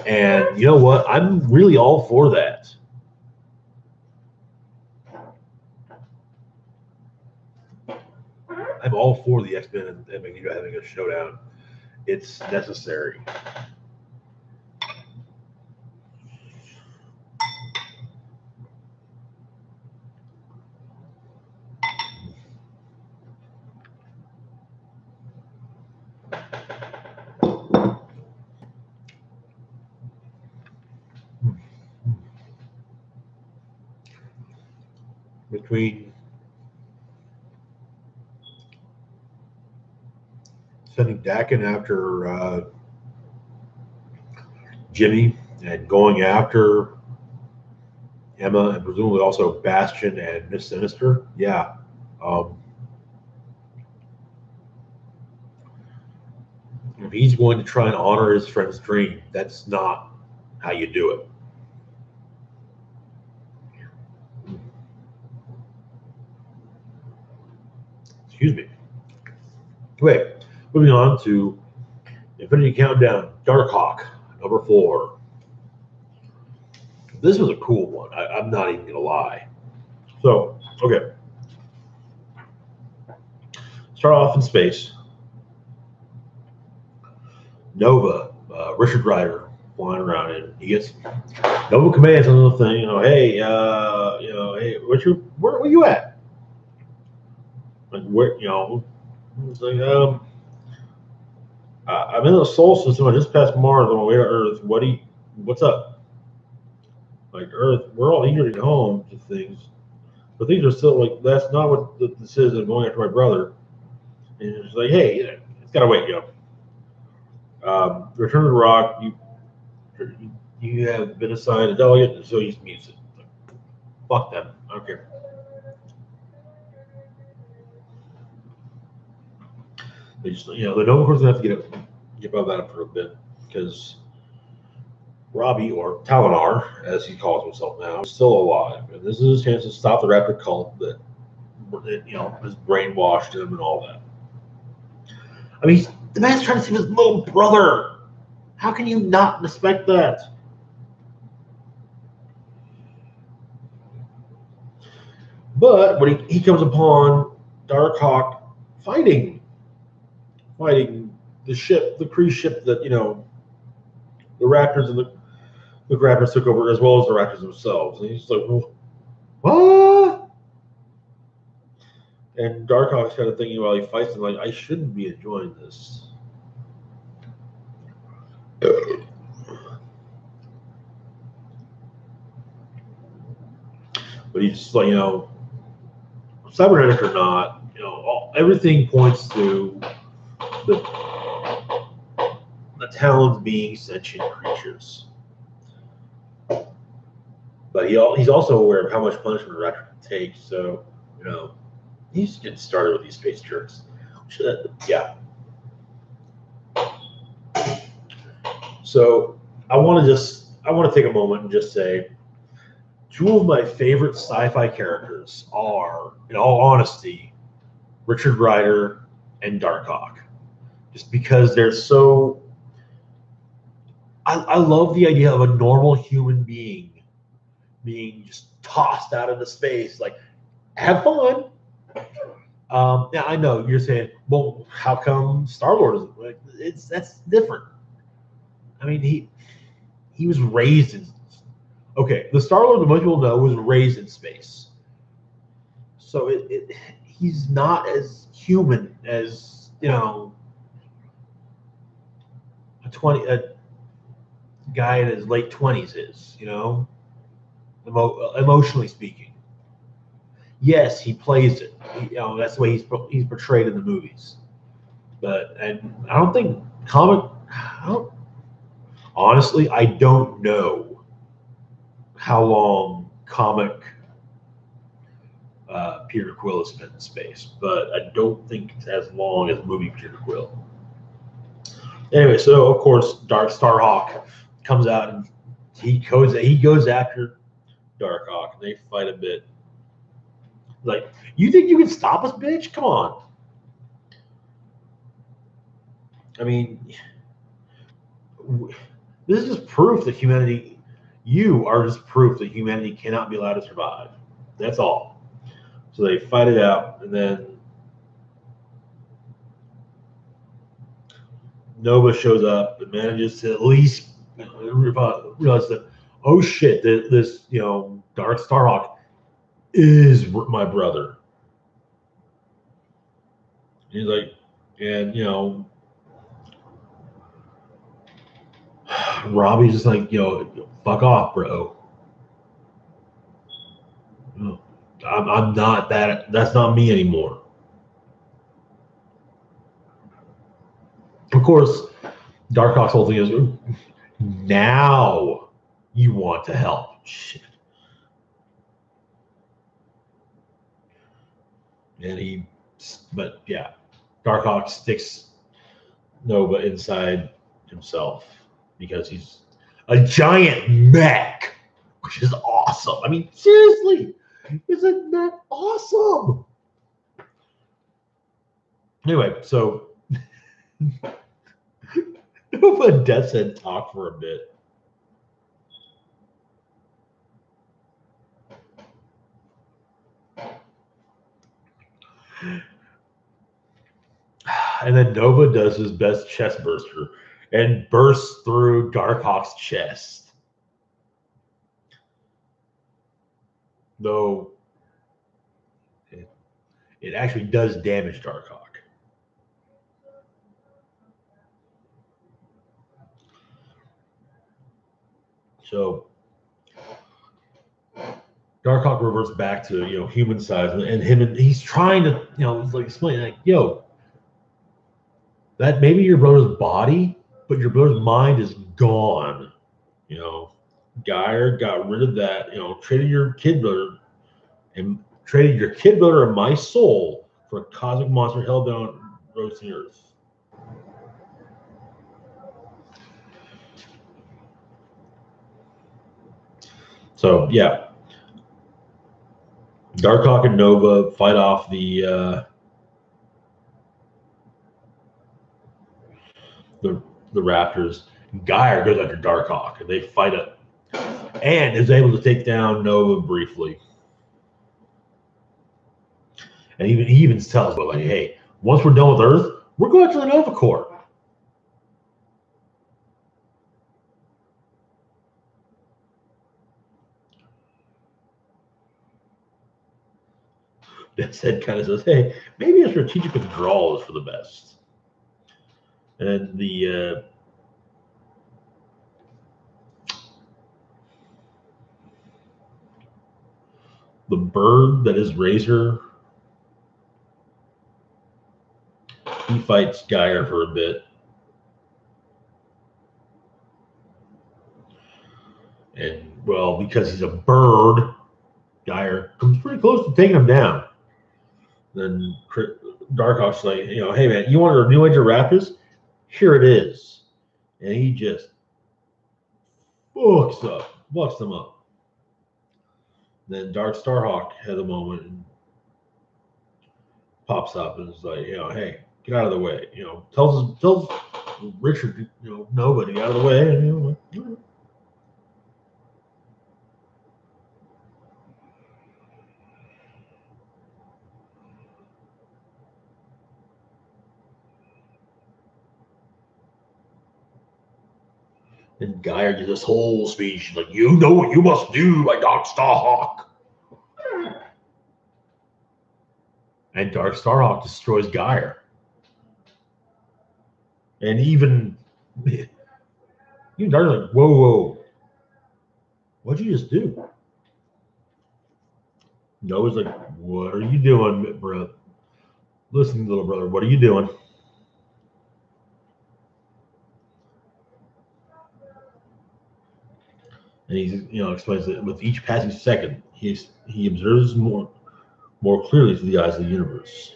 And you know what? I'm really all for that. I'm all for the X-Men and Magneto having a showdown. It's necessary. Between sending Dakin after Jimmy and going after Emma and presumably also Bastion and Miss Sinister, yeah. If he's going to try and honor his friend's dream, that's not how you do it. Excuse me. Wait, moving on to Infinity Countdown, Darkhawk, number 4. This was a cool one. I'm not even going to lie. So, okay. Start off in space. Nova, Richard Rider, flying around, and he gets Nova commands on the thing. Hey, hey, Richard, where are you at? Like where it's like I'm in the solar system. I just passed Mars on my way to Earth. What's up? Like Earth, we're all eager to get home to things, but things are still like that's not what this is. I'm going after my brother, and it's like, hey, it's gotta wait, Return to the Rock. You have been assigned a delegate, and so he's music. Like, fuck them. I don't care. They just the Nova Corps gonna have to get above that for a bit because Robbie, or Talinar, as he calls himself now, is still alive, and this is his chance to stop the Raptor cult that has brainwashed him and all that. I mean, the man's trying to save his little brother. How can you not respect that? But when he comes upon Darkhawk fighting the ship, the cruise ship that the Raptors and the Raptors took over, as well as the Raptors themselves, and he's like, well, what? And Darkhawk's kind of thinking while he fights him, like, I shouldn't be enjoying this. But he's just like, cybernetic or not, everything points to the Talons being sentient creatures. But he's also aware of how much punishment a Raptor can take, so he's getting started with these space jerks. Yeah. So I want to take a moment and just say, two of my favorite sci-fi characters are, in all honesty, Richard Rider and Darkhawk. Just because they're so... I love the idea of a normal human being being just tossed out into space. Like, have fun. Now, I know you're saying, well, how come Star-Lord isn't? Like, that's different. I mean, he was raised in... Okay, the Star-Lord that most people know was raised in space. So he's not as human as, a guy in his late 20s is, emotionally speaking. Yes, he plays it. That's the way he's portrayed in the movies. And I don't think honestly, I don't know how long comic Peter Quill has spent in space, but I don't think it's as long as movie Peter Quill. Anyway, so of course, Starhawk comes out and he goes after Darkhawk, and they fight a bit. Like, you think you can stop us, bitch? Come on. I mean, this is just proof that humanity. You are just proof that humanity cannot be allowed to survive. That's all. So they fight it out, and then Nova shows up and manages to at least realize that, oh shit, this Dark Starhawk is my brother. He's like, and Robbie's just like, fuck off, bro. I'm not that. That's not me anymore. Of course, Darkhawk's whole thing is, now you want to help. Shit. But yeah, Darkhawk sticks Nova inside himself because he's a giant mech, which is awesome. I mean, seriously, isn't that awesome? Anyway, so Nova and Death's Head talk for a bit. And then Nova does his best chest burster and bursts through Darkhawk's chest. Though it actually does damage Darkhawk. So Darkhawk reverts back to human size, and he's trying to he's like explaining like, yo, that maybe your brother's body, but your brother's mind is gone. Geyer got rid of that. Traded your kid brother and my soul for a cosmic monster hellbound roasting earth. So yeah, Darkhawk and Nova fight off the Raptors. Geyer goes after Darkhawk, and they fight it, and is able to take down Nova briefly. And he even tells them, like, hey, once we're done with Earth, we're going to the Nova Corps. That said kind of says, hey, maybe a strategic withdrawal is for the best. And the bird that is Razor, he fights Geyer for a bit. And, well, because he's a bird, Geyer comes pretty close to taking him down. Then Darkhawk's like, hey, man, you want a new Age of Raptors? Here it is. And he just fucks them up. Then Dark Starhawk has a moment and pops up and is like, hey, get out of the way. Tells Richard, nobody get out of the way. And, and Geyer gives this whole speech like, you know what you must do, my Dark Starhawk. And Dark Starhawk destroys Geyer. And even Dark's like, whoa, what'd you just do? Noah's like, what are you doing, bro? Listen, little brother, what are you doing? And he explains that with each passing second, he observes more clearly through the eyes of the universe.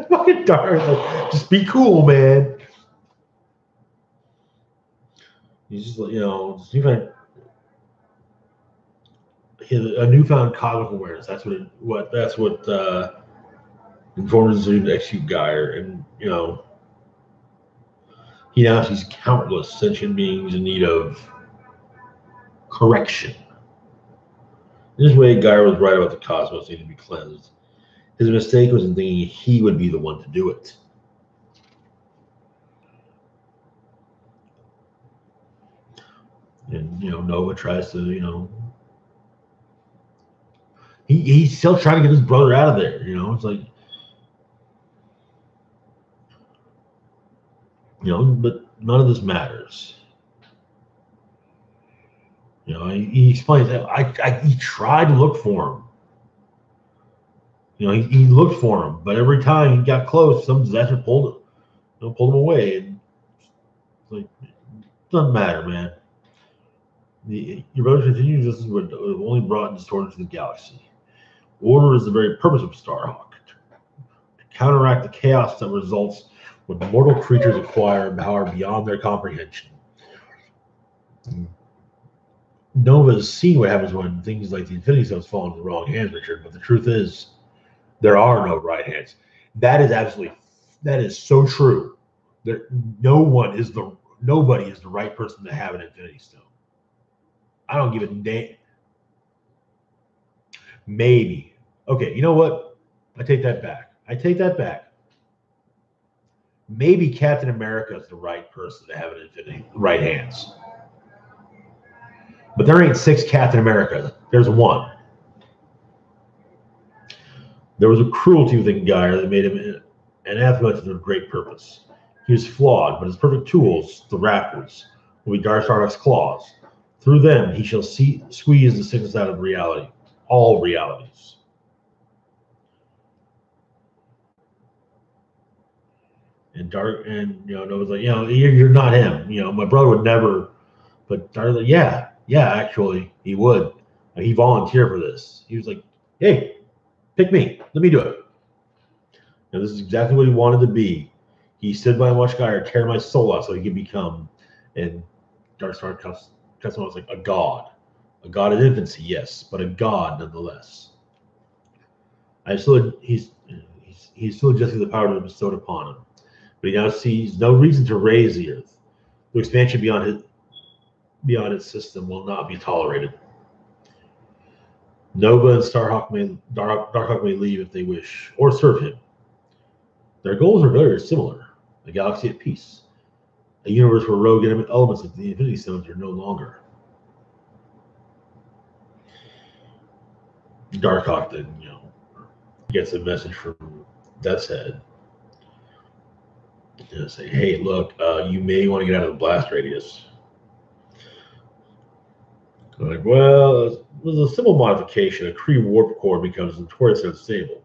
Fucking Dark, like, just be cool, man. He's just like, a newfound cosmic awareness. That's what informs him to execute Geyer, and he now sees countless sentient beings in need of correction. In this way, Geyer was right about the cosmos needing to be cleansed. His mistake was in thinking he would be the one to do it. And Nova tries to he's still trying to get his brother out of there. It's like but none of this matters. He explains that he tried to look for him. He looked for him, but every time he got close, some disaster pulled him away. And it's like, it doesn't matter, man. Your brother's continued existence would have only brought distortion to the galaxy. Order is the very purpose of Starhawk, to counteract the chaos that results when mortal creatures acquire power beyond their comprehension. Nova's seen what happens when things like the Infinity Stones fall into the wrong hands, Richard, but the truth is, there are no right hands. That is so true. Nobody is the right person to have an Infinity Stone. I don't give a damn. Maybe. Okay, you know what? I take that back. Maybe Captain America is the right person to have an Infinity right hands. But there ain't 6 Captain America. There's one. There was a cruelty within Geyer that made him an anathema to great purpose. He was flawed, but his perfect tools, the Raptors, will be Darkstar's claws. Through them, he shall squeeze the sickness out of reality, all realities. And Nova's like, you're not him. My brother would never. But Dark's like, yeah, actually, he would. He volunteered for this. He was like, hey, pick me. Let me do it. This is exactly what he wanted to be. He stood by and watched Geyer tear my soul out so he could become. And Darkstar cuts him off like a god. A god in infancy, yes, but a god nonetheless. He's still adjusting the power that was bestowed upon him. But he now sees no reason to raise the earth. The expansion beyond its system will not be tolerated. Nova and Darkhawk may leave if they wish, or serve him. Their goals are very similar. A galaxy at peace. A universe where rogue elements like the Infinity Stones are no longer. Darkhawk then, gets a message from Death's Head. Say, hey, look, you may want to get out of the blast radius. I'm like, well, with a simple modification, a Kree warp core becomes notoriously unstable.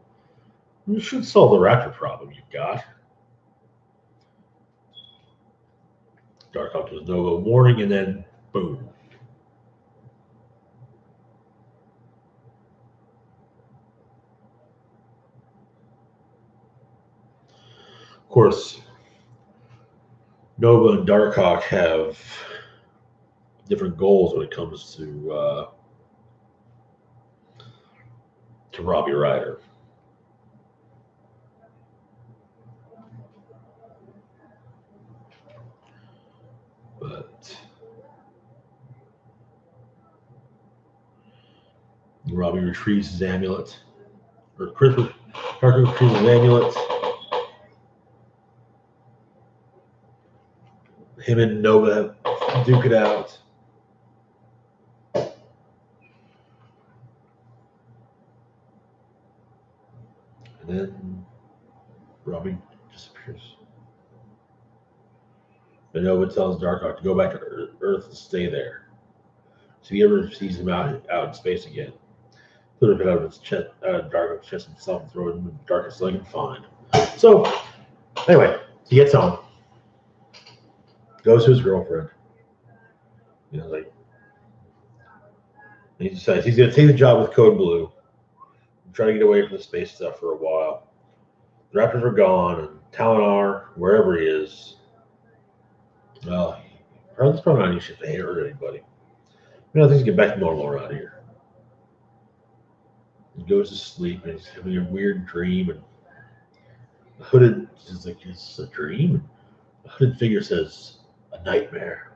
You should solve the Raptor problem you've got. Darkhawk gives Nova a warning, and then boom. Of course, Nova and Darkhawk have different goals when it comes to Robbie Ryder. But Robbie retrieves his amulet, or Darkhawk retrieves his amulet. Him and Nova duke it out. And then Robbie disappears. And Nova tells Darkhawk to go back to Earth and stay there. So if he ever sees him out in space again, put a bit out of his chest, Darkhawk's chest himself, and throw it in the darkest thing and find. So anyway, he gets home. Goes to his girlfriend. He decides he's going to take the job with Code Blue. Try to get away from the space stuff for a while. The Raptors are gone, and Talinar, wherever he is, well, he's probably not any shit to hurt anybody. Things get back to normal around here. He goes to sleep, and he's having a weird dream, and the hooded is like, it's a dream. The hooded figure says, a nightmare.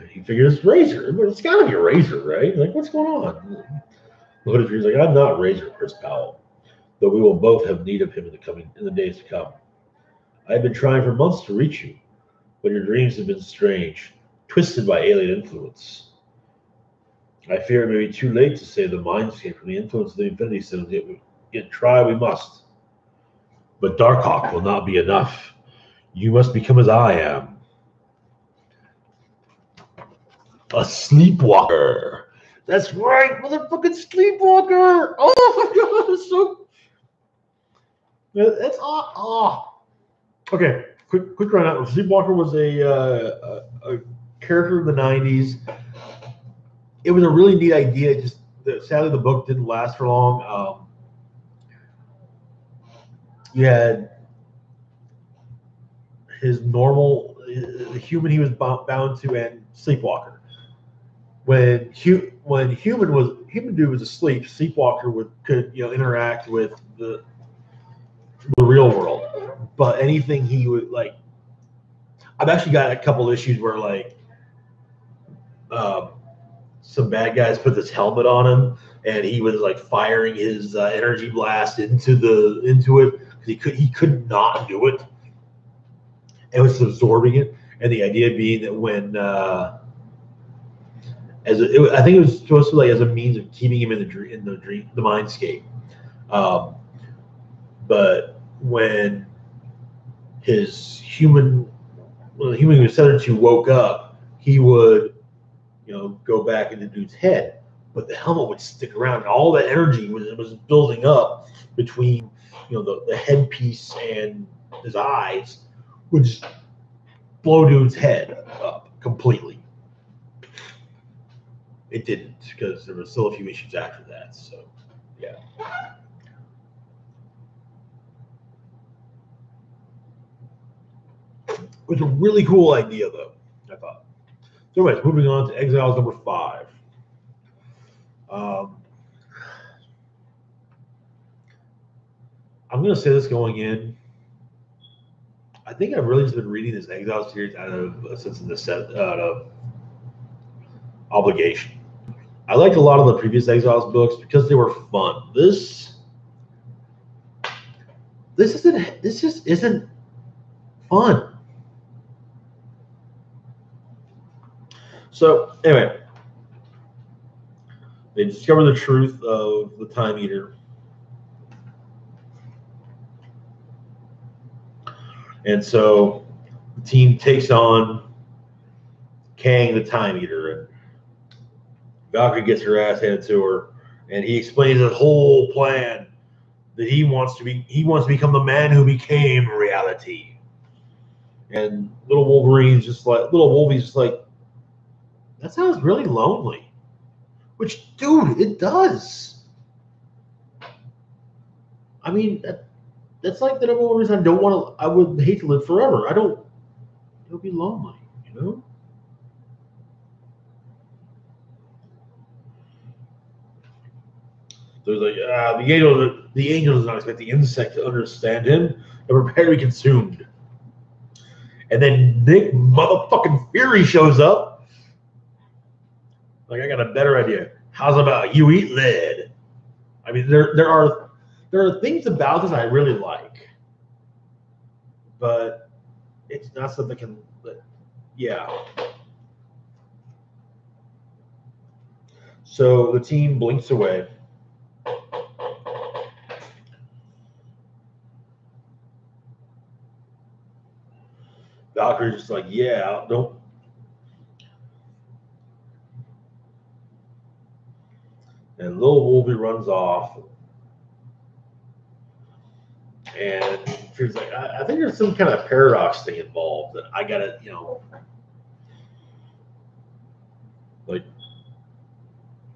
He figures Razor. It's got to be a Razor, right? Like, what's going on? The hooded figure's like, I'm not Razor, Chris Powell, though we will both have need of him in the days to come. I have been trying for months to reach you, but your dreams have been strange, twisted by alien influence. I fear it may be too late to save the mindscape from the influence of the Infinity Stones, yet try we must. But Darkhawk will not be enough. You must become as I am. A sleepwalker. That's right, motherfucking sleepwalker. Oh my god, it's so. That's Okay, quick run out. Sleepwalker was a character of the '90s. It was a really neat idea. Just sadly, the book didn't last for long. You had his normal, the human he was bound to, and Sleepwalker. When human dude was asleep, Sleepwalker could interact with the real world. But anything he would like, I've actually got a couple issues where some bad guys put this helmet on him, and he was like firing his energy blast into it because he could not do it. It was absorbing it, and the idea being that when I think it was supposed to be like as a means of keeping him in the mindscape. Um, but when the human he was tethered to woke up, he would, go back into the dude's head. But the helmet would stick around, and all that energy was building up between, the headpiece and his eyes, would just blow dude's head up completely. It didn't, because there was still a few issues after that. So, yeah. It was a really cool idea, though, I thought. So, anyways, moving on to Exiles number 5. I'm going to say this going in. I think I've really just been reading this Exile series out of obligation. I liked a lot of the previous Exiles books because they were fun. This just isn't fun. So anyway, they discover the truth of the Time Eater. And so the team takes on Kang the Time Eater, and Valkyrie gets her ass handed to her, and he explains his whole plan that he wants to become the man who became reality. And little Wolvie's just like, that sounds really lonely. Which, dude, it does. I mean, that's like the number one reason I would hate to live forever. It'll be lonely, There's like, the angel does not expect the insect to understand him and prepare to be consumed. And then Nick motherfucking Fury shows up. Like, I got a better idea. How's about you eat lead? I mean, there are things about this I really like, but it's not something yeah. So the team blinks away. Valkyrie's just like, yeah, don't. And little Wolvie runs off. And she's like, I think there's some kind of paradox thing involved that I gotta, like,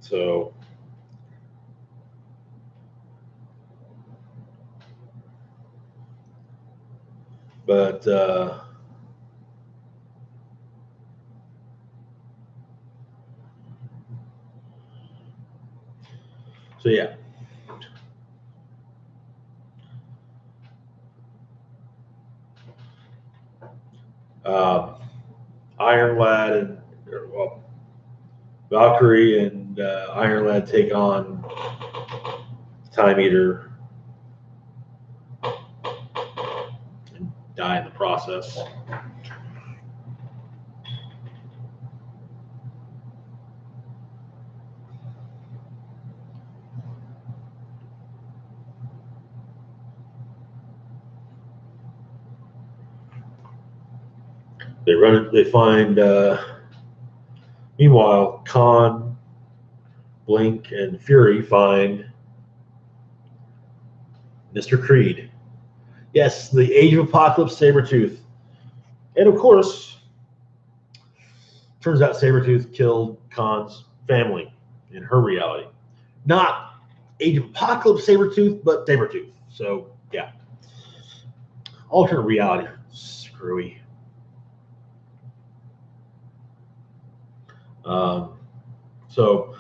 so. But, so yeah. Iron Lad Valkyrie and Iron Lad take on Time Eater and die in the process. They find, meanwhile, Khan, Blink, and Fury find Mr. Creed. Yes, the Age of Apocalypse Sabretooth. And of course, turns out Sabretooth killed Khan's family in her reality. Not Age of Apocalypse Sabretooth, but Sabretooth. So, yeah. Alternate reality. Screwy. So,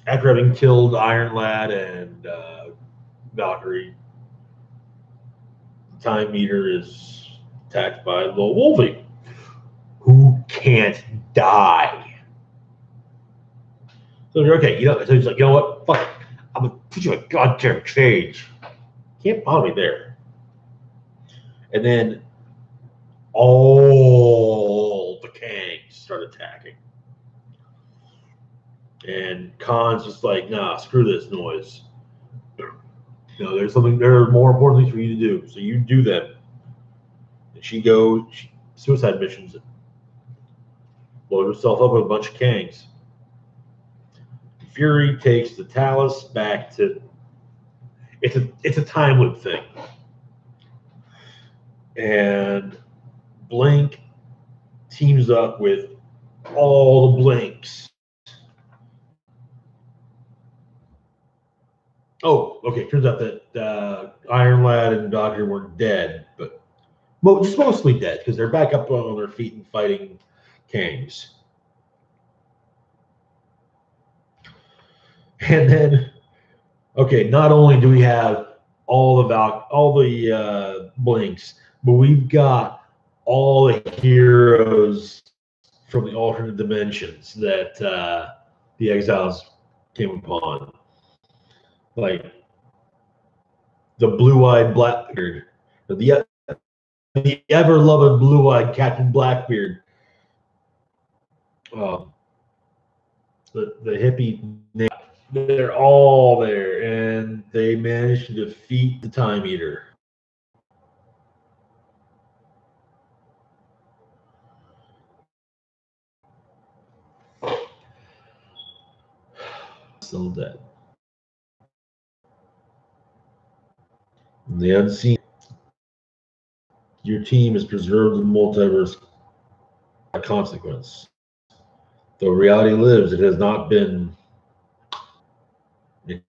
after having killed Iron Lad and Valkyrie, the Time Eater is attacked by Lil Wolvie, who can't die. So they're okay, so he's like, you know what? Fuck it. I'm gonna put you in a goddamn cage. Can't bother me there. And then all the Kangs start attacking. And Khan's just like, nah, screw this noise. There are more important things for you to do. So you do them. And she goes, suicide missions, load herself up with a bunch of Kangs. Fury takes the Talus back to. It's a time loop thing. And Blink teams up with all the Blinks. Oh, okay. Turns out that Iron Lad and Doctor weren't dead, but just mostly dead because they're back up on their feet and fighting Kangs. And then, okay, not only do we have all the Blinks, but we've got all the heroes from the alternate dimensions that the exiles came upon, like the blue-eyed Blackbeard, the ever-loved blue-eyed Captain Blackbeard, the hippie. They're all there, and they managed to defeat the Time Eater. Still dead. And the unseen. Your team has preserved the multiverse by consequence. Though reality lives, it has not been. It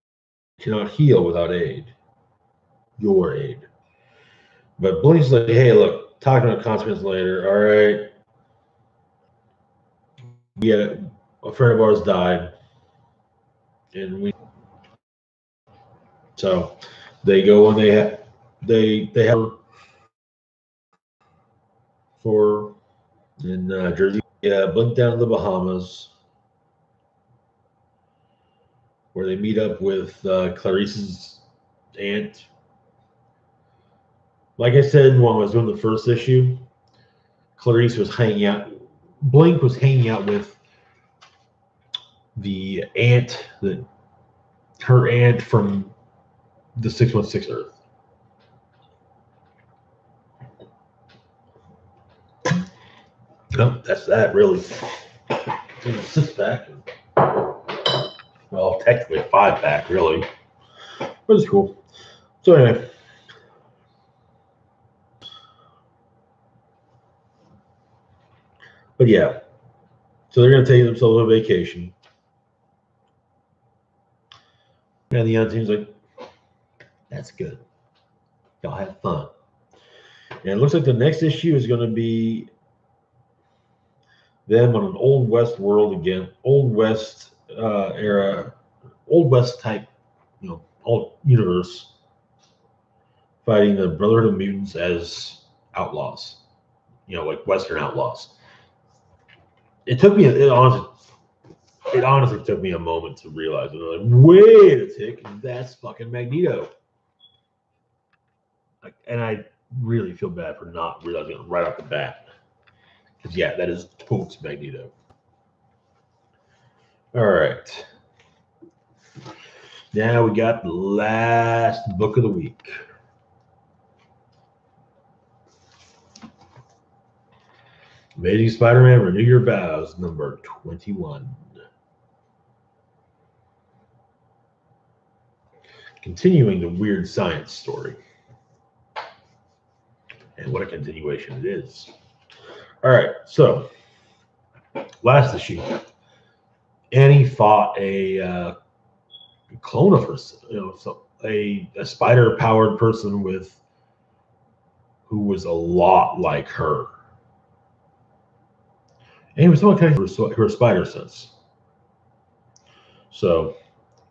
cannot heal without aid. Your aid. But Blink's like, hey, look, talking about consequence later. All right. We had a friend of ours died, and so they go and they have for in Jersey. Yeah, Blink down to the Bahamas, where they meet up with Clarice's aunt. Like I said when I was doing the first issue, Clarice was hanging out. Blink was hanging out with the aunt, her aunt from the 616 Earth. No, that's that really. It's a 6-pack. Well, technically a 5-pack, really. But it's cool. So anyway. But yeah. So they're going to take themselves on vacation. And the other team's like, that's good. Y'all have fun. And it looks like the next issue is going to be them on an Old West world again. Old West era. Old West type, old universe. Fighting the Brotherhood of Mutants as outlaws. Like Western outlaws. It honestly took me a moment to realize it. Like, wait a tick, that's fucking Magneto. And I really feel bad for not realizing it right off the bat. Because yeah, that is totes Magneto. All right. Now we got the last book of the week. Amazing Spider-Man Renew Your Vows, number 21. Continuing the weird science story. And what a continuation it is. All right, so last issue, Annie fought a clone of herself, a spider-powered person who was a lot like her. And he was somewhat connected to her spider sense. So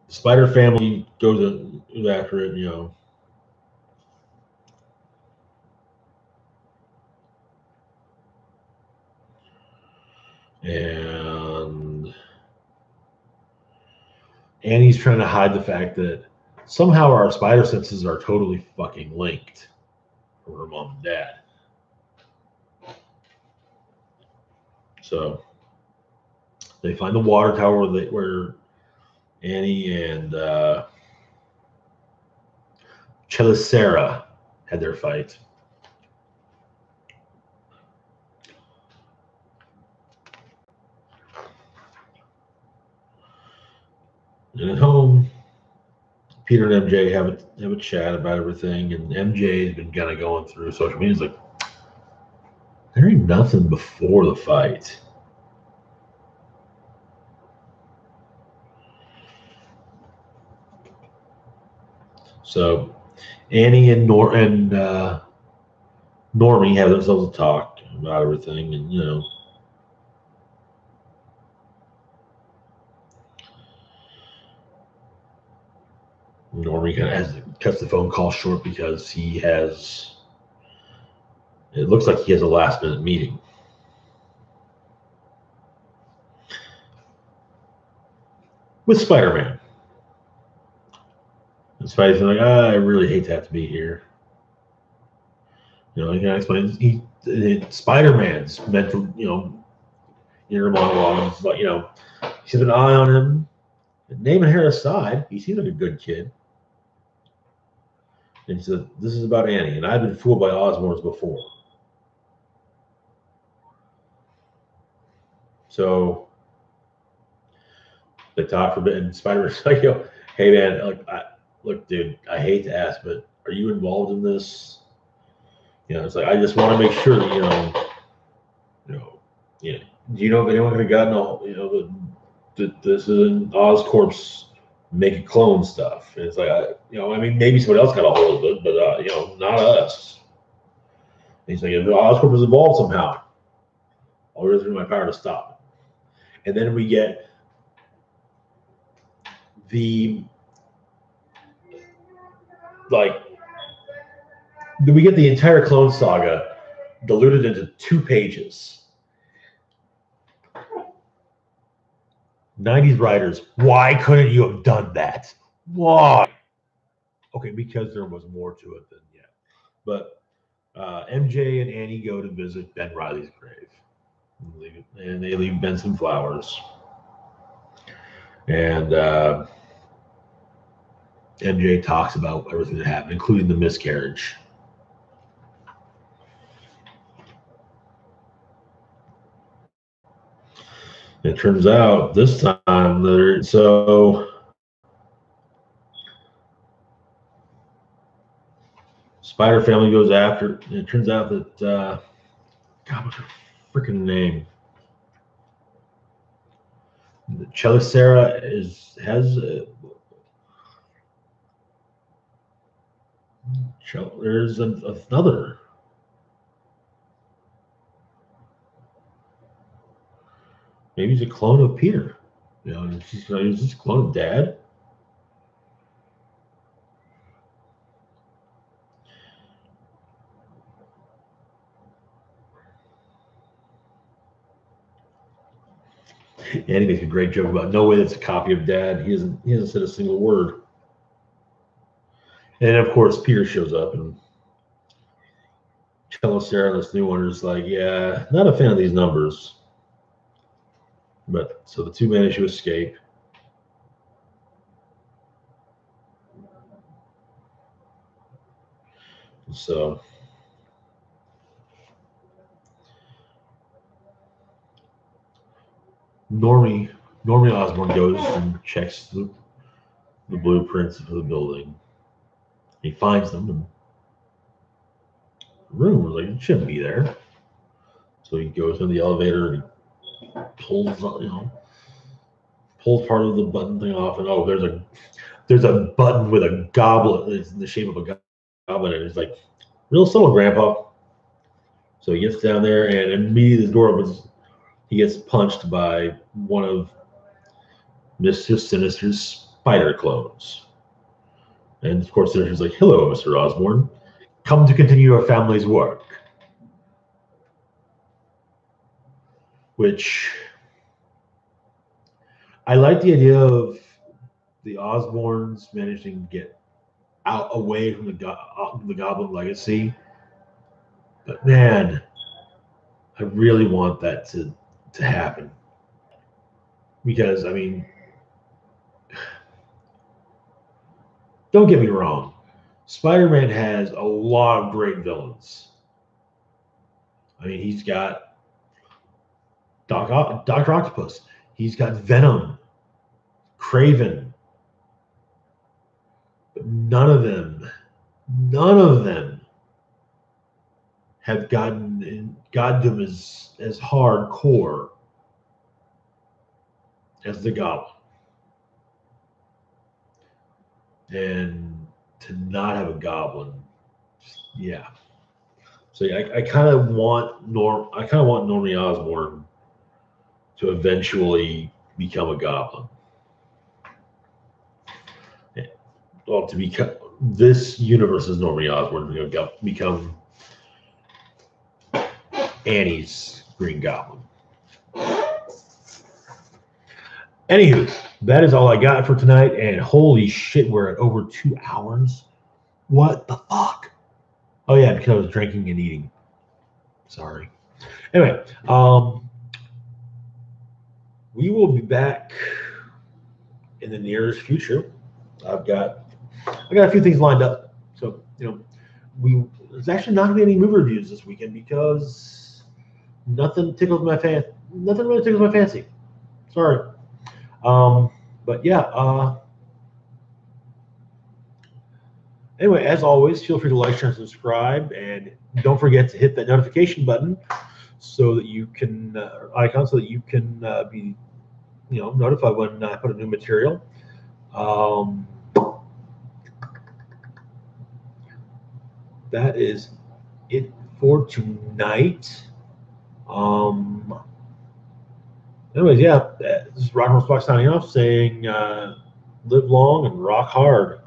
the spider family goes after it, And Annie's trying to hide the fact that somehow our spider senses are totally fucking linked from her mom and dad. So They find the water tower where Annie and Chelicera had their fight. And at home, Peter and MJ have a chat about everything, and MJ has been kind of going through social media. He's like, there ain't nothing before the fight. So Annie and Normie have themselves a talk about everything, and Normie kind of cuts the phone call short because it looks like he has a last minute meeting. With Spider-Man. And Spidey's like, I really hate to have to be here. He kind of explains Spider-Man's mental, inner monologue. But he's an eye on him. And name and hair aside, he seems like a good kid. And he said, this is about Annie, and I've been fooled by Osborns before. So they talk for a bit, and Spider-Man's like, hey man, look, dude, I hate to ask, but are you involved in this? It's like, I just want to make sure that, do you know if anyone could have gotten that this is Oscorp's make a clone stuff? And it's like, maybe somebody else got a hold of it, but, not us. And he's like, if Oscorp is involved somehow, I'll really do my power to stop it. And then we get the entire clone saga diluted into 2 pages. 90s writers, why couldn't you have done that? Why? Okay, because there was more to it than yeah. But MJ and Annie go to visit Ben Reilly's grave. And they leave Ben some flowers. And MJ talks about everything that happened, including the miscarriage. It turns out this time, Spider Family goes after. It turns out that God, what's her freaking name? Chelicera there's another. Maybe he's a clone of Peter. He's just a clone of Dad. And he makes a great joke about no way that's a copy of Dad. He hasn't said a single word. And of course, Peter shows up and tells Sarah this new one is like, yeah, not a fan of these numbers. But so the two manage to escape. So Normie Osborn goes and checks the blueprints of the building. He finds them in the room. Like, it shouldn't be there. So he goes in the elevator and pulls part of the button thing off, and there's a button with a goblet. It's in the shape of a goblet, and it's like, real subtle, Grandpa. So he gets down there, and immediately the door opens. He gets punched by one of Mr. Sinister's spider clones. And of course, Sinister's like, hello, Mr. Osborn. Come to continue your family's work. Which I like the idea of the Osborns managing to get away from the Goblin legacy. But man, I really want that to happen. Because, I mean, don't get me wrong. Spider-Man has a lot of great villains. I mean, he's got Dr. Octopus. He's got Venom, Craven. But none of them have gotten them as hardcore as the Goblin. And to not have a Goblin, yeah. So I kind of want Normie Osborn to eventually become a Goblin. Well, to become this universe's Normie Osborn to become Annie's Green Goblin. Anywho, that is all I got for tonight. And holy shit, we're at over 2 hours. What the fuck? Oh yeah, because I was drinking and eating. Sorry. Anyway, we will be back in the nearest future. I got a few things lined up. So, there's actually not going to be any movie reviews this weekend because nothing really tickles my fancy. Sorry. But yeah, anyway, as always, feel free to like, share, and subscribe, and don't forget to hit that notification button so that you can icon so that you can be notified when I put a new material. That is it for tonight. Anyways, yeah, this is Rock and Roll Spock signing off, saying live long and rock hard.